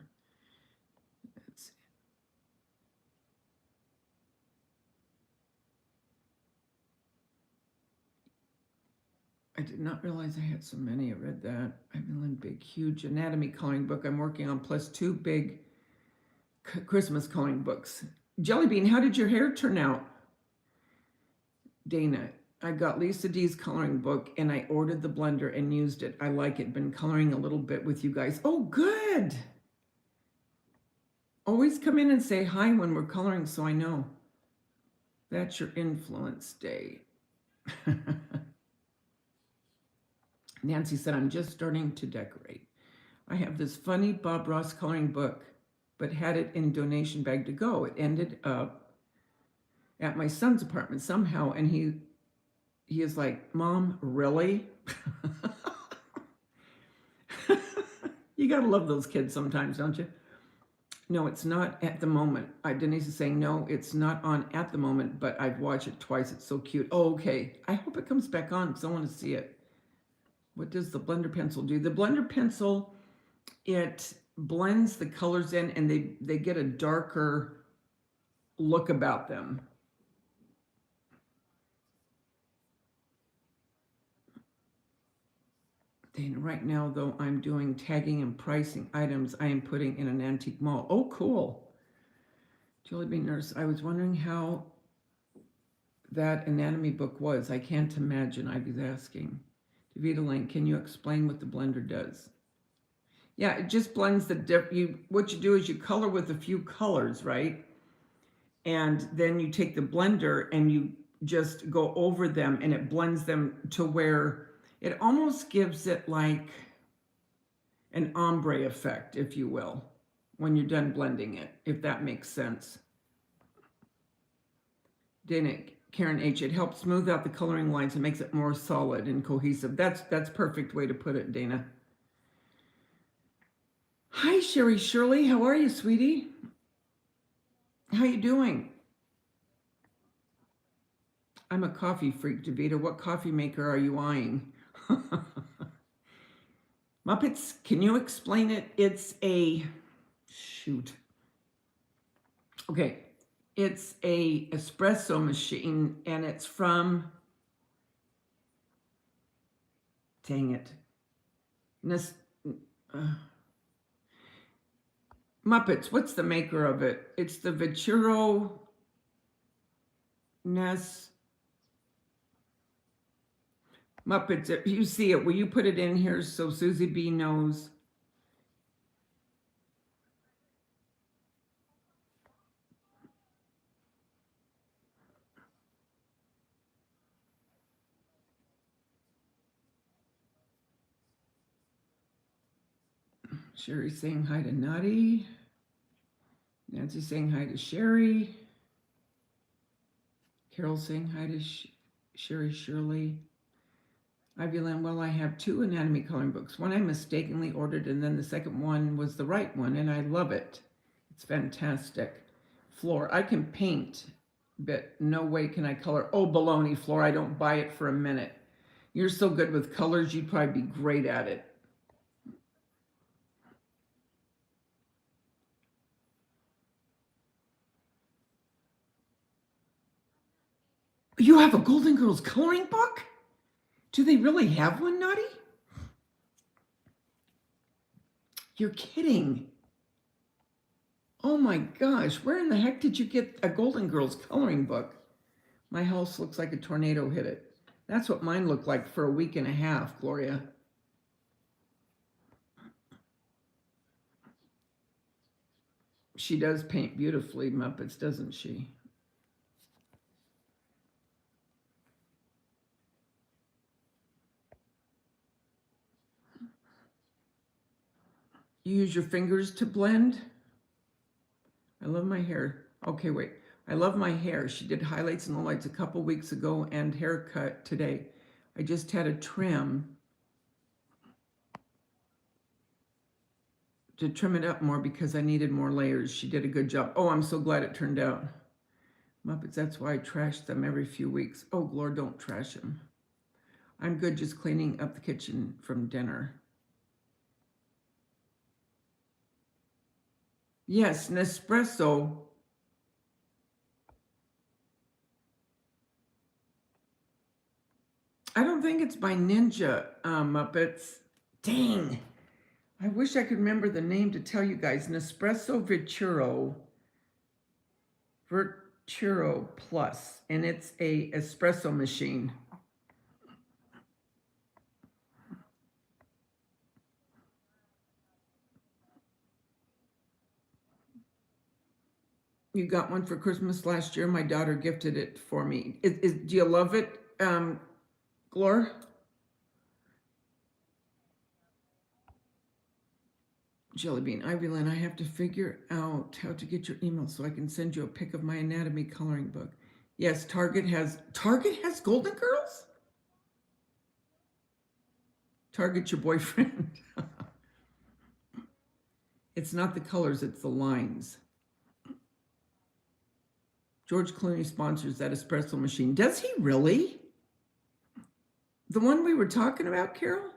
I did not realize I had so many. I read that. Evelyn, big, huge anatomy coloring book I'm working on, plus 2 big Christmas coloring books. Jellybean, how did your hair turn out? Dana, I got Lisa D's coloring book and I ordered the blender and used it. I like it. Been coloring a little bit with you guys. Oh, good. Always come in and say hi when we're coloring so I know. That's your influence day. Nancy said, I'm just starting to decorate. I have this funny Bob Ross coloring book, but had it in donation bag to go. It ended up at my son's apartment somehow, and he is like, Mom, really? You gotta love those kids sometimes, don't you? No, it's not at the moment. Denise is saying, no, it's not on at the moment, but I've watched it twice. It's so cute. Oh, okay. I hope it comes back on because I want to see it. What does the blender pencil do? The blender pencil, it blends the colors in and they get a darker look about them. Dana, right now, though, I'm doing tagging and pricing items I am putting in an antique mall. Oh, cool. Julie B. Nurse, I was wondering how that anatomy book was. I can't imagine. I was asking. Daveda Lane, can you explain what the blender does? Yeah, it just blends the what you do is you color with a few colors, right? And then you take the blender and you just go over them and it blends them to where it almost gives it like an ombre effect, if you will, when you're done blending it, if that makes sense. Dana, Karen H, it helps smooth out the coloring lines and makes it more solid and cohesive. That's perfect way to put it, Dana. Hi, Sherry Shirley. How are you, sweetie? How you doing? I'm a coffee freak, Daveda. What coffee maker are you eyeing? Muppets, can you explain it? It's a, shoot. Okay, it's a espresso machine and it's from, dang it. Muppets, what's the maker of it? It's the Vecchio Ness Muppets. If you see it, will you put it in here so Susie B knows? Sherry saying hi to Nutty. Nancy saying hi to Sherry. Carol saying hi to Sherry Shirley. Ivy Land, well, I have 2 anatomy coloring books. One I mistakenly ordered, and then the second one was the right one, and I love it. It's fantastic. Floor, I can paint, but no way can I color. Oh, baloney, Floor, I don't buy it for a minute. You're so good with colors, you'd probably be great at it. You have a Golden Girls coloring book? Do they really have one, Nutty? You're kidding. Oh my gosh, where in the heck did you get a Golden Girls coloring book? My house looks like a tornado hit it. That's what mine looked like for a week and a half, Gloria. She does paint beautifully, Muppets, doesn't she? You use your fingers to blend? I love my hair. Okay, wait. I love my hair. She did highlights and lowlights a couple weeks ago and haircut today. I just had a trim to trim it up more because I needed more layers. She did a good job. Oh, I'm so glad it turned out. Muppets, that's why I trash them every few weeks. Oh, Lord, don't trash them. I'm good just cleaning up the kitchen from dinner. Yes, Nespresso. I don't think it's by Ninja Muppets. Dang. I wish I could remember the name to tell you guys. Nespresso Verturo Plus, and it's a espresso machine. You got one for Christmas last year. My daughter gifted it for me. Do you love it, Glor? Jelly Bean, Ivy Lynn, I have to figure out how to get your email so I can send you a pic of my anatomy coloring book. Yes, Target has Golden Girls? Target your boyfriend. It's not the colors, it's the lines. George Clooney sponsors that espresso machine. Does he really? The one we were talking about, Carol?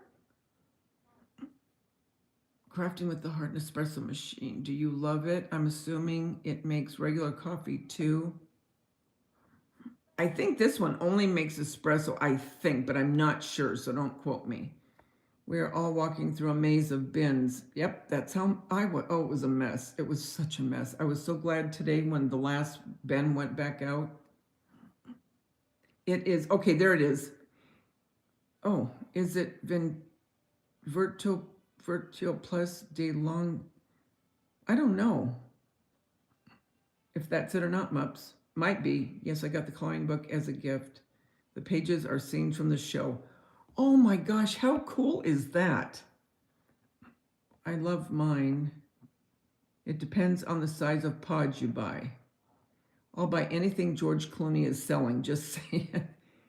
Crafting with the Heart espresso machine. Do you love it? I'm assuming it makes regular coffee too. I think this one only makes espresso, I think, but I'm not sure, so don't quote me. We are all walking through a maze of bins. Yep, that's how I went. Oh, it was a mess. It was such a mess. I was so glad today when the last bin went back out. It is, okay, there it is. Oh, is it Vertil Plus de Long? I don't know if that's it or not, Mups. Might be. Yes, I got the coloring book as a gift. The pages are scenes from the show. Oh my gosh, how cool is that? I love mine. It depends on the size of pods you buy. I'll buy anything George Clooney is selling, just saying.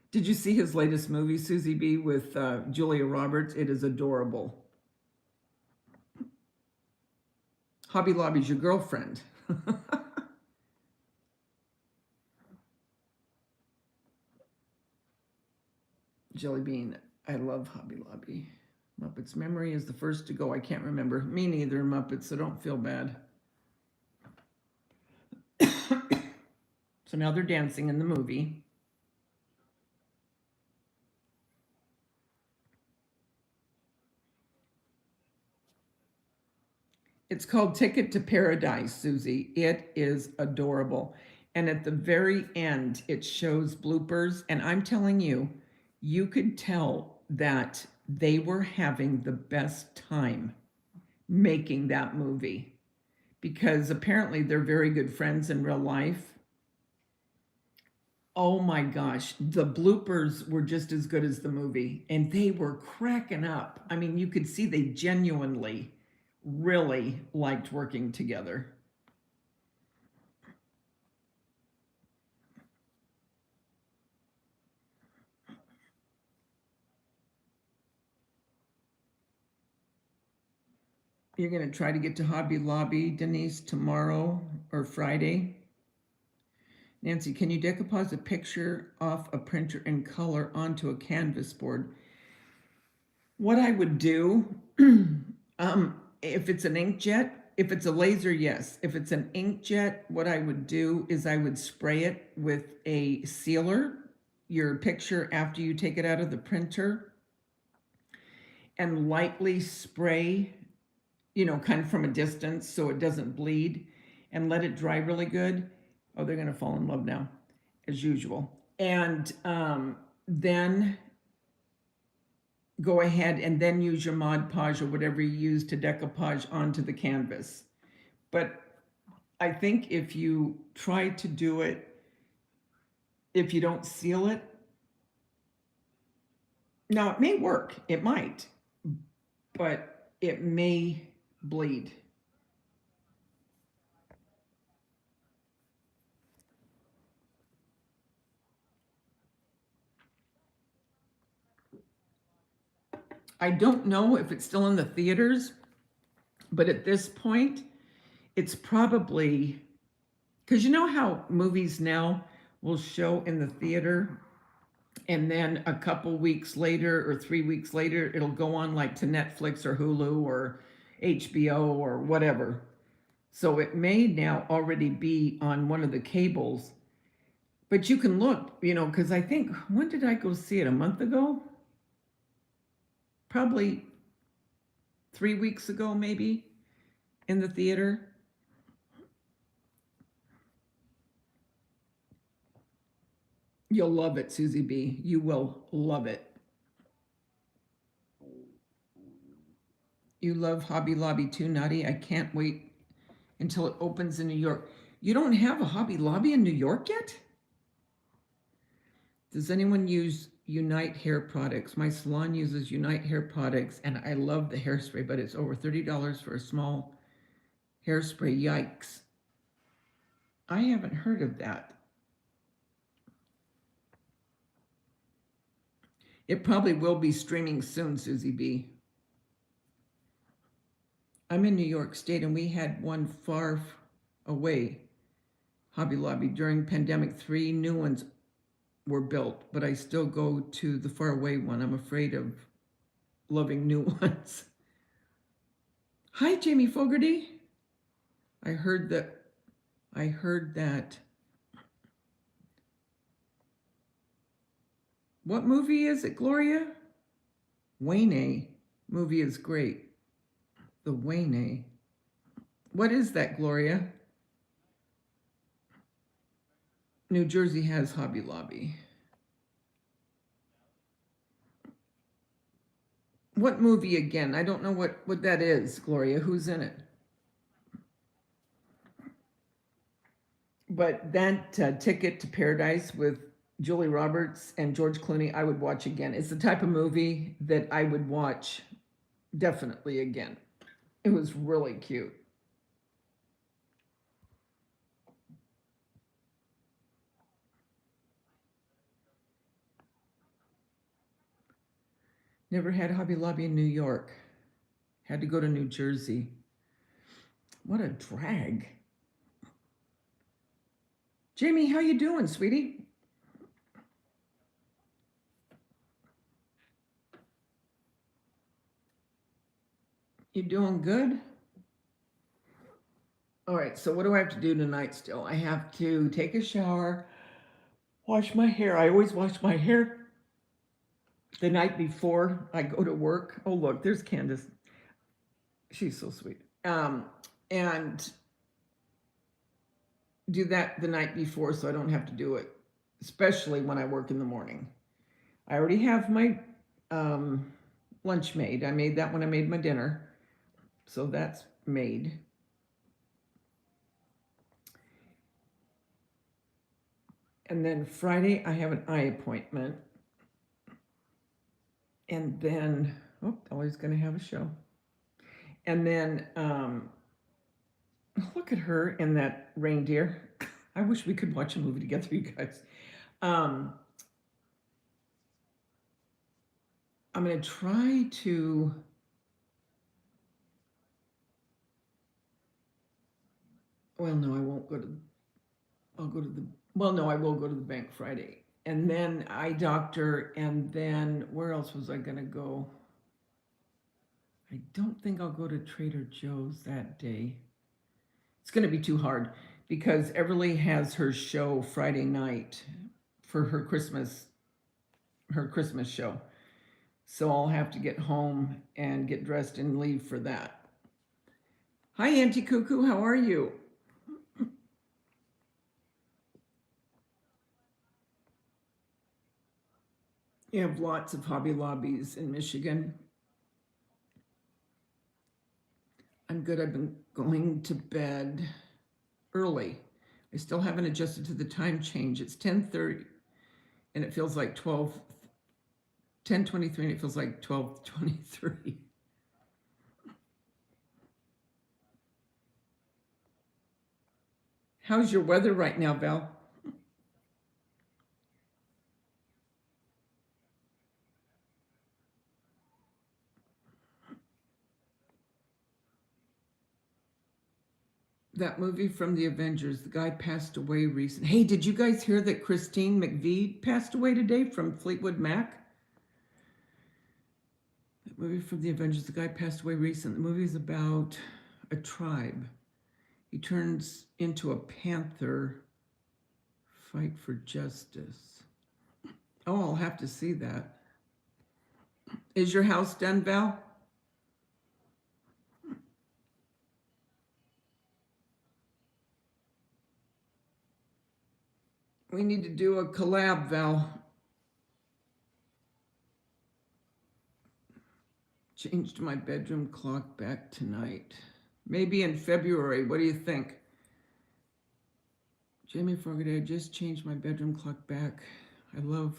Did you see his latest movie, Susie B, with Julia Roberts? It is adorable. Hobby Lobby's your girlfriend. Jelly Bean, I love Hobby Lobby. Muppets Memory is the first to go. I can't remember. Me neither, Muppets, so don't feel bad. So now they're dancing in the movie. It's called Ticket to Paradise, Susie. It is adorable. And at the very end, it shows bloopers. And I'm telling you, you could tell that they were having the best time making that movie because apparently they're very good friends in real life. Oh my gosh, the bloopers were just as good as the movie, and they were cracking up. I mean, you could see they genuinely really liked working together. You're going to try to get to Hobby Lobby, Denise, tomorrow or Friday. Nancy, can you decompose a picture off a printer in color onto a canvas board? What I would do, if it's an inkjet, if it's a laser, yes. If it's an inkjet, what I would do is I would spray it with a sealer, your picture after you take it out of the printer, and lightly spray, kind of from a distance so it doesn't bleed, and let it dry really good. Oh, they're going to fall in love now, as usual. And then go ahead and then use your Mod Podge or whatever you use to decoupage onto the canvas. But I think if you try to do it, if you don't seal it, now it may work, it might, but it may bleed. I don't know if it's still in the theaters, but at this point, it's probably because you know how movies now will show in the theater and then a couple weeks later or 3 weeks later, it'll go on like to Netflix or Hulu or HBO or whatever. So it may now already be on one of the cables. But you can look, you know, because I think, when did I go see it? A month ago? Probably 3 weeks ago, maybe, in the theater. You'll love it, Susie B. You will love it. You love Hobby Lobby too, Nutty. I can't wait until it opens in New York. You don't have a Hobby Lobby in New York yet? Does anyone use Unite hair products? My salon uses Unite hair products, and I love the hairspray, but it's over $30 for a small hairspray. Yikes. I haven't heard of that. It probably will be streaming soon, Susie B. I'm in New York State, and we had one far away, Hobby Lobby. During pandemic, 3 new ones were built, but I still go to the far away one. I'm afraid of loving new ones. Hi, Jamie Fogarty. I heard that. What movie is it, Gloria? Wayne movie is great. The Wayne. What is that, Gloria? New Jersey has Hobby Lobby. What movie again? I don't know what that is, Gloria. Who's in it? But that Ticket to Paradise with Julie Roberts and George Clooney, I would watch again. It's the type of movie that I would watch definitely again. It was really cute. Never had Hobby Lobby in New York. Had to go to New Jersey. What a drag. Jamie, how you doing, sweetie? You doing good? All right, so what do I have to do tonight still? I have to take a shower, wash my hair. I always wash my hair the night before I go to work. Oh, look, there's Candace. She's so sweet. And do that the night before so I don't have to do it, especially when I work in the morning. I already have my lunch made. I made that when I made my dinner. So that's made. And then Friday, I have an eye appointment. And then, Dolly's going to have a show. And then, look at her and that reindeer. I wish we could watch a movie together, you guys. I'm going to try to. Well, no, I won't go to. I'll go to the. Well, no, I will go to the bank Friday. And then eye doctor. And then where else was I going to go? I don't think I'll go to Trader Joe's that day. It's going to be too hard because Everly has her show Friday night for her Christmas show. So I'll have to get home and get dressed and leave for that. Hi, Auntie Cuckoo, how are you? You have lots of Hobby Lobbies in Michigan. I'm good. I've been going to bed early. I still haven't adjusted to the time change. It's 10:30 and it feels like 10:23 and it feels like 12:23. How's your weather right now, Val? That movie from the Avengers, the guy passed away recently. Hey, did you guys hear that Christine McVie passed away today from Fleetwood Mac? That movie from the Avengers, the guy passed away recently. The movie is about a tribe. He turns into a panther Fight for justice. Oh, I'll have to see that. Is your house done, Val? We need to do a collab, Val. Changed my bedroom clock back tonight. Maybe in February. What do you think? Jamie Fogarty, I just changed my bedroom clock back. I love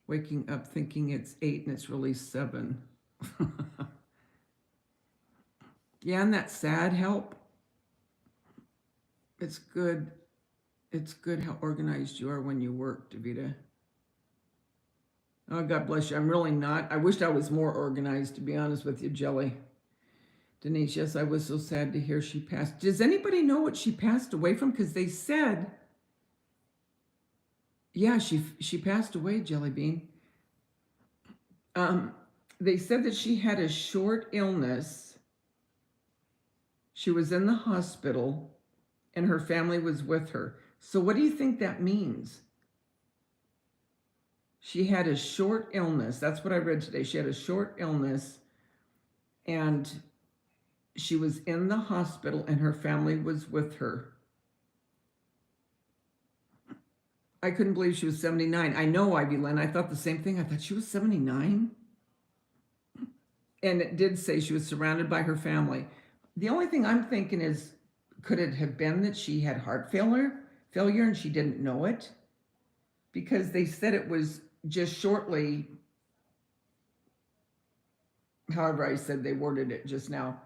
waking up thinking it's 8 and it's really 7. Yeah, and that sad help. It's good. It's good how organized you are when you work, Daveda. Oh, God bless you. I'm really not. I wished I was more organized, to be honest with you, Jelly. Denise, yes, I was so sad to hear she passed. Does anybody know what she passed away from? Because they said, yeah, she passed away, Jelly Bean. They said that she had a short illness. She was in the hospital, and her family was with her. So what do you think that means? She had a short illness. That's what I read today. She had a short illness, and she was in the hospital, and her family was with her. I couldn't believe she was 79. I know, Ivy Lynn. I thought the same thing. I thought she was 79. And it did say she was surrounded by her family. The only thing I'm thinking is, could it have been that she had heart failure and she didn't know it? Because they said it was just shortly, however I said they worded it just now.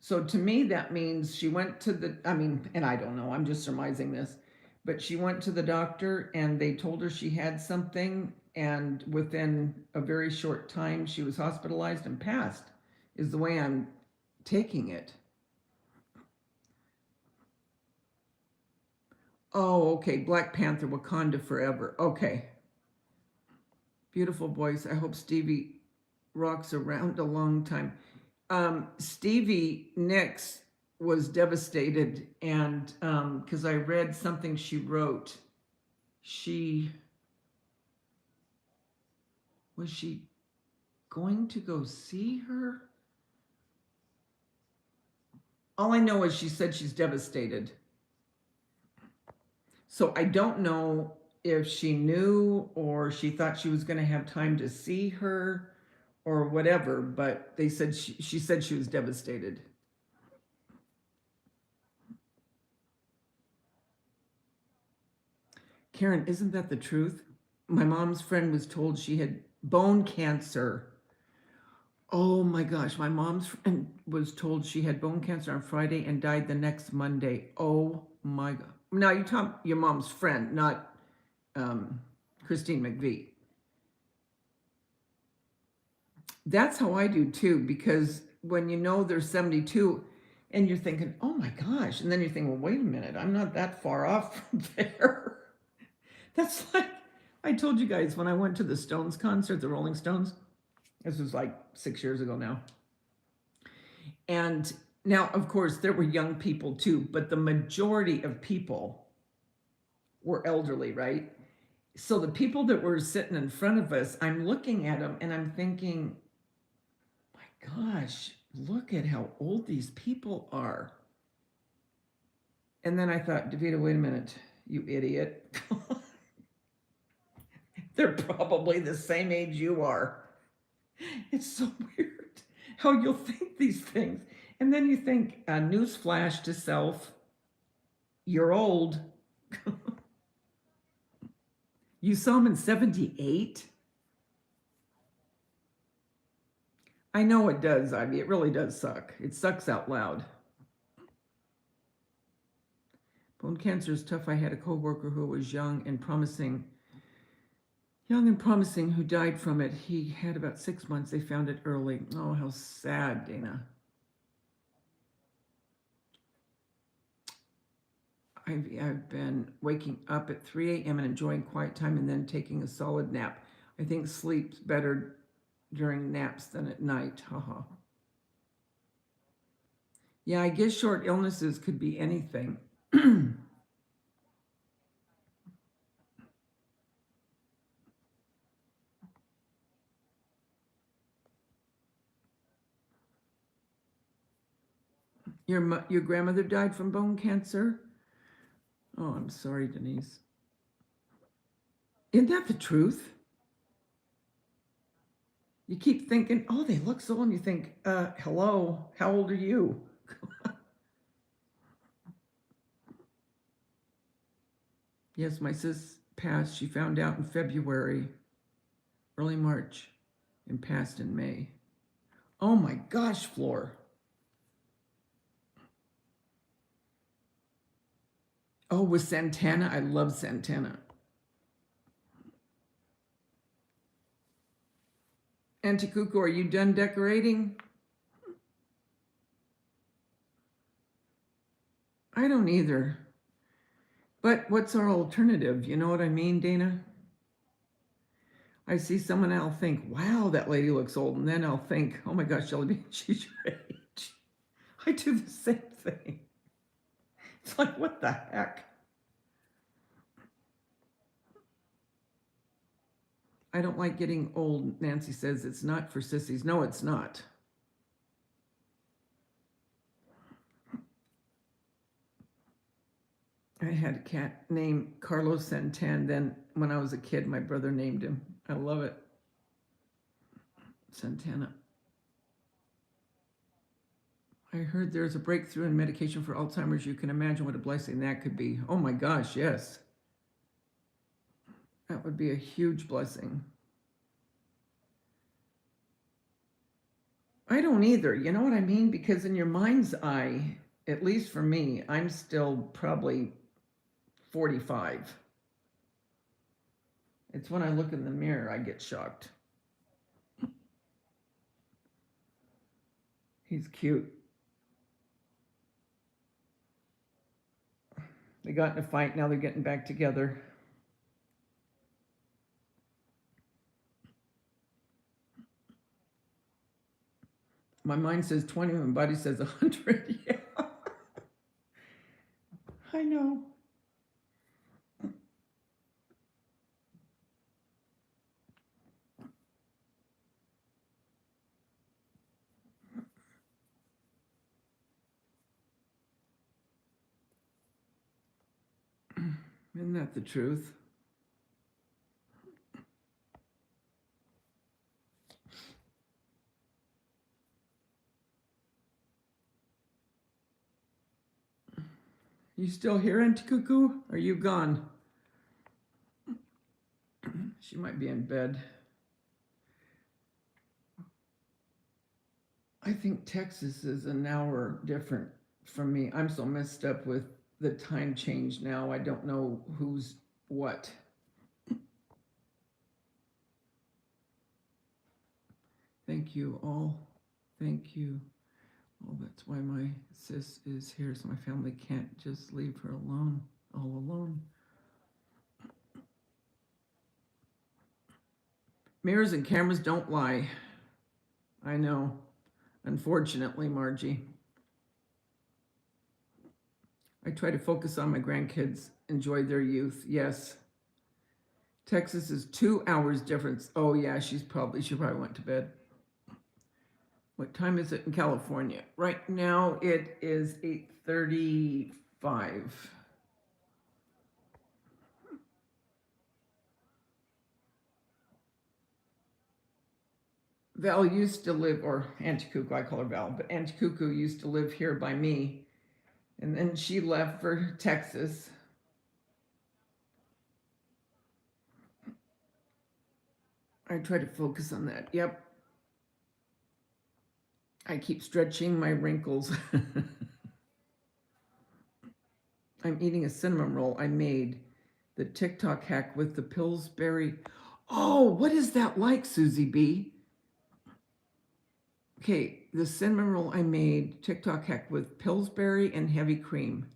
So to me, that means she went to the, and I don't know, I'm just surmising this, but she went to the doctor and they told her she had something, and within a very short time, she was hospitalized and passed, is the way I'm taking it. Oh, okay. Black Panther, Wakanda Forever. Okay. Beautiful voice. I hope Stevie rocks around a long time. Stevie Nicks was devastated, and because I read something she wrote, was she going to go see her? All I know is she said she's devastated. So I don't know if she knew or she thought she was going to have time to see her or whatever, but they said she said she was devastated. Karen, isn't that the truth? My mom's friend was told she had bone cancer. Oh my gosh, my mom's friend was told she had bone cancer on Friday and died the next Monday. Oh my God. Now you talk your mom's friend, not Christine McVie. That's how I do too, because when you know they're 72 and you're thinking, oh my gosh, and then you're thinking, well, wait a minute, I'm not that far off from there. That's like, I told you guys when I went to the Stones concert, the Rolling Stones, this was like 6 years ago now. And now, of course, there were young people too, but the majority of people were elderly, right? So the people that were sitting in front of us, I'm looking at them and I'm thinking, gosh, look at how old these people are. And then I thought, Daveda, wait a minute, you idiot. They're probably the same age you are. It's so weird how you'll think these things. And then you think, newsflash to self, you're old. You saw him in 78? I know it does, Ivy. It really does suck. It sucks out loud. Bone cancer is tough. I had a coworker who was young and promising, who died from it. He had about 6 months. They found it early. Oh, how sad, Dana. I've been waking up at 3 a.m. and enjoying quiet time and then taking a solid nap. I think sleep's better during naps than at night. Haha. Yeah, I guess short illnesses could be anything. Your grandmother died from bone cancer? Oh, I'm sorry, Denise. Isn't that the truth? You keep thinking, oh, they look so old, and you think, hello, how old are you? Yes, my sis passed. She found out in February, early March, and passed in May. Oh my gosh, Floor. Oh, with Santana? I love Santana. Auntie Cuckoo, are you done decorating? I don't either. But what's our alternative? You know what I mean, Dana? I see someone and I'll think, wow, that lady looks old. And then I'll think, oh my gosh, Shelby, she's your age. I do the same thing. It's like, what the heck? I don't like getting old, Nancy says. It's not for sissies. No, it's not. I had a cat named Carlos Santan. Then when I was a kid, my brother named him. I love it. Santana. I heard there's a breakthrough in medication for Alzheimer's. You can imagine what a blessing that could be. Oh my gosh, yes. That would be a huge blessing. I don't either. You know what I mean? Because in your mind's eye, at least for me, I'm still probably 45. It's when I look in the mirror I get shocked. He's cute. They got in a fight, now they're getting back together. My mind says 20, my body says 100. Yeah, I know. Isn't that the truth? You still here, Auntie Cuckoo? Are you gone? She might be in bed. I think Texas is an hour different from me. I'm so messed up with the time change now. I don't know who's what. Thank you all. Thank you. Oh, that's why my sis is here, so my family can't just leave her alone, all alone. Mirrors and cameras don't lie. I know. Unfortunately, Margie. I try to focus on my grandkids, enjoy their youth. Yes. Texas is 2 hours difference. Oh yeah, she probably went to bed. What time is it in California? Right now it is 8:35. Val used to live, or Auntie Cuckoo, I call her Val, but Auntie Cuckoo used to live here by me. And then she left for Texas. I try to focus on that. Yep. I keep stretching my wrinkles. I'm eating a cinnamon roll I made. The TikTok hack with the Pillsbury. Oh, what is that like, Susie B? Okay, the cinnamon roll I made, TikTok hack with Pillsbury and heavy cream.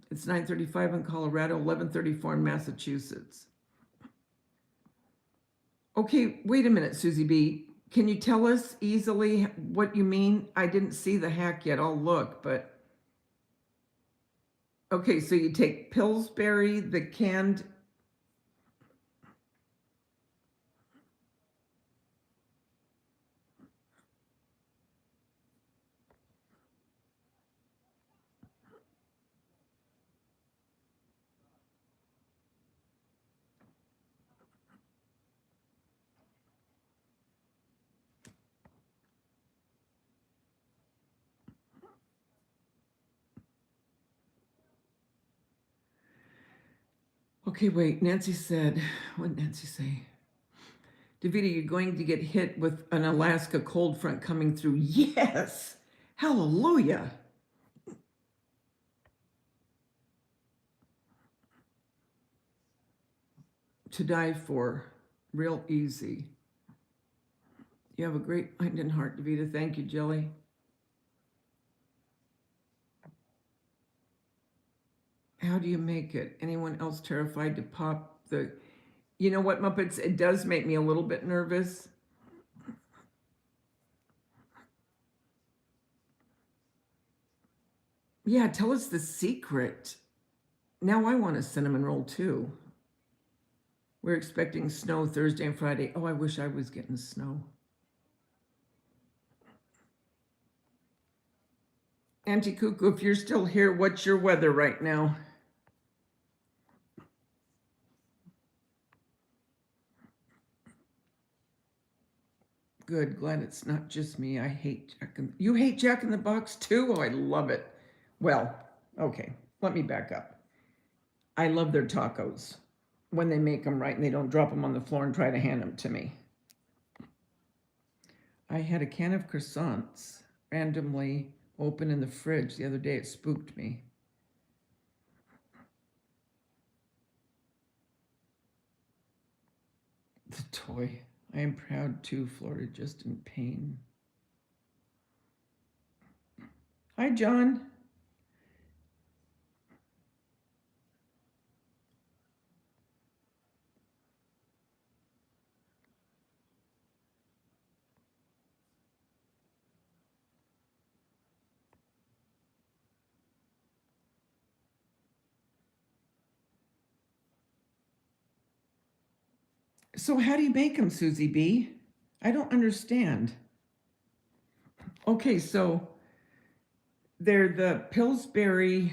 It's 9:35 in Colorado, 11:34 in Massachusetts. Okay, wait a minute, Susie B. Can you tell us easily what you mean? I didn't see the hack yet. I'll look, but okay, so you take Pillsbury, the canned. Okay, wait. Nancy said, what did Nancy say? Daveda, you're going to get hit with an Alaska cold front coming through. Yes. Hallelujah. To die for. Real easy. You have a great mind and heart, Daveda. Thank you, Jelly. How do you make it? Anyone else terrified to pop the... You know what, Muppets? It does make me a little bit nervous. Yeah, tell us the secret. Now I want a cinnamon roll too. We're expecting snow Thursday and Friday. Oh, I wish I was getting snow. Auntie Cuckoo, if you're still here, what's your weather right now? Good, glad it's not just me. I hate you hate Jack in the Box too? Oh, I love it. Well, okay, let me back up. I love their tacos when they make them right and they don't drop them on the floor and try to hand them to me. I had a can of croissants randomly open in the fridge the other day. It spooked me. The toy. I am proud too, Florida, just in pain. Hi, John. So how do you make them, Susie B? I don't understand. Okay, so they're the Pillsbury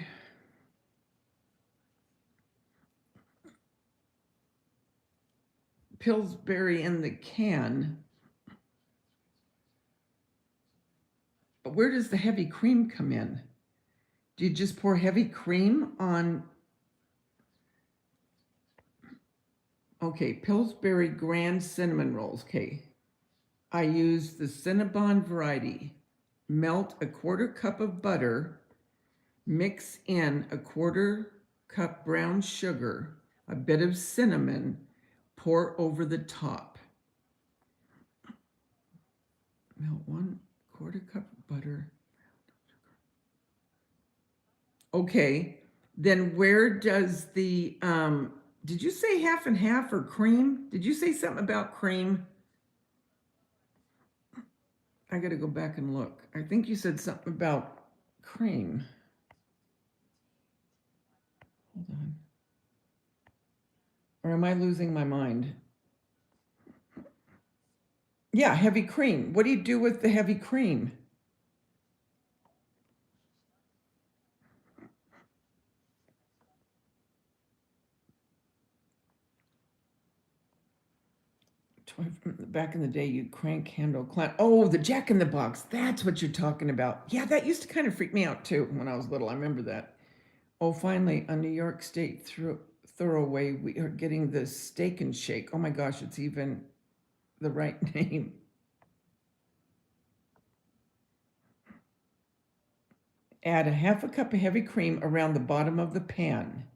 in the can. But where does the heavy cream come in? Do you just pour heavy cream on? Okay, Pillsbury Grand Cinnamon Rolls. Okay. I use the Cinnabon variety. Melt a 1/4 cup of butter, mix in a 1/4 cup brown sugar, a bit of cinnamon, pour over the top. Melt 1/4 cup of butter. Okay, then where does the, did you say half and half or cream? Did you say something about cream? I got to go back and look. I think you said something about cream. Hold on. Or am I losing my mind? Yeah, heavy cream. What do you do with the heavy cream? Back in the day, you'd crank handle clamp. Oh, the Jack in the Box. That's what you're talking about. Yeah, that used to kind of freak me out too when I was little. I remember that. Oh, finally, a New York State throwaway. We are getting the Steak and Shake. Oh my gosh, it's even the right name. Add a 1/2 cup of heavy cream around the bottom of the pan.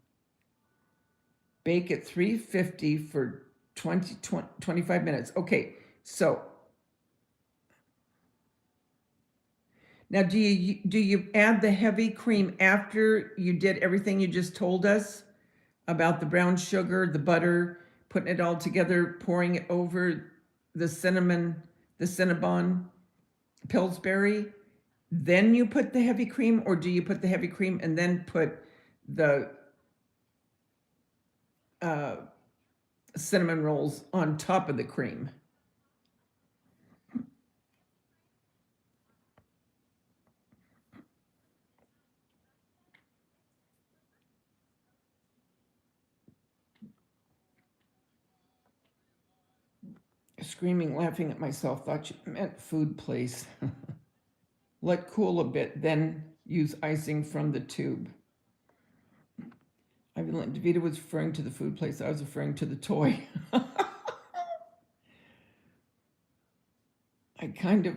Bake at 350 for 25 minutes. Okay, so now do you add the heavy cream after you did everything you just told us about the brown sugar, the butter, putting it all together, pouring it over the cinnamon, the Cinnabon Pillsbury? Then you put the heavy cream, or do you put the heavy cream and then put the cinnamon rolls on top of the cream? Screaming, laughing at myself, thought you meant food place. Let cool a bit, then use icing from the tube. I've Daveda was referring to the food place. I was referring to the toy. I kind of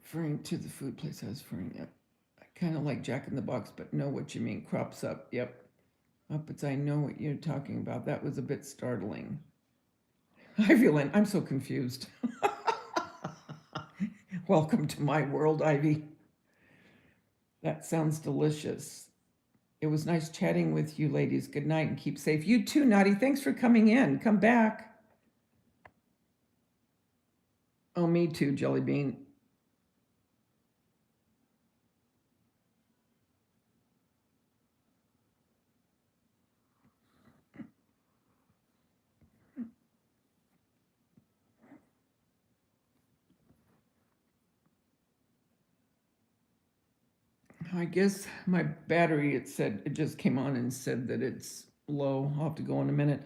referring to the food place. I was referring to. I kind of like Jack in the Box, but know what you mean. Crops up. Yep. Muppets, I know what you're talking about. That was a bit startling. Hi, Violin. I'm so confused. Welcome to my world, Ivy. That sounds delicious. It was nice chatting with you, ladies. Good night and keep safe. You too, Naughty. Thanks for coming in. Come back. Oh, me too, Jelly Bean. I guess my battery, it said, it just came on and said that it's low. I'll have to go in a minute.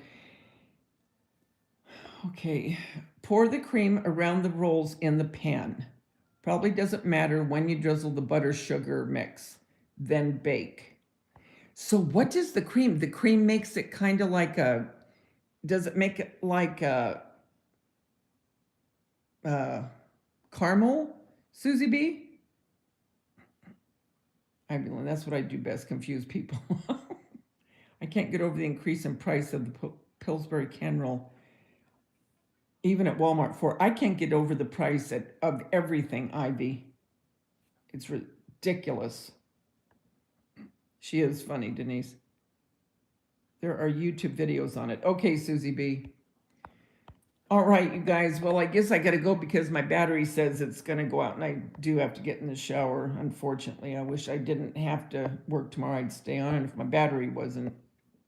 Okay, pour the cream around the rolls in the pan. Probably doesn't matter when you drizzle the butter sugar mix. Then bake. So what does the cream? The cream makes it kind of like a, does it make it like a caramel, Susie B? That's what I do best, confuse people. I can't get over the increase in price of the Pillsbury can roll. Even at Walmart I can't get over the price of everything, Ivy. It's ridiculous. She is funny, Denise. There are YouTube videos on it. Okay, Susie B. All right, you guys. Well, I guess I got to go because my battery says it's going to go out and I do have to get in the shower. Unfortunately, I wish I didn't have to work tomorrow. I'd stay on if my battery wasn't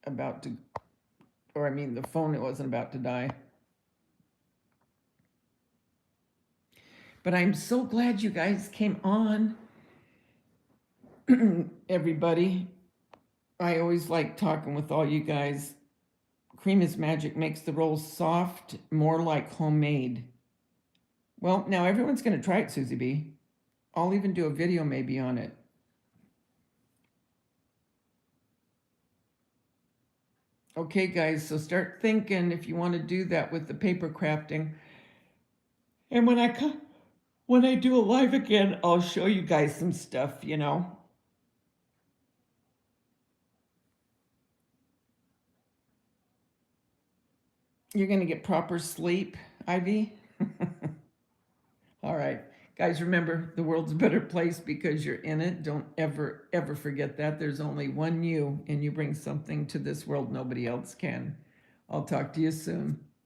about to, or I mean, the phone, it wasn't about to die. But I'm so glad you guys came on. Everybody. I always like talking with all you guys. Cream is magic, makes the rolls soft, more like homemade. Well, now everyone's going to try it, Susie B. I'll even do a video maybe on it. Okay, guys, so start thinking if you want to do that with the paper crafting. And when I do a live again, I'll show you guys some stuff, you know. You're going to get proper sleep, Ivy? All right. Guys, remember, the world's a better place because you're in it. Don't ever, ever forget that. There's only one you, and you bring something to this world nobody else can. I'll talk to you soon.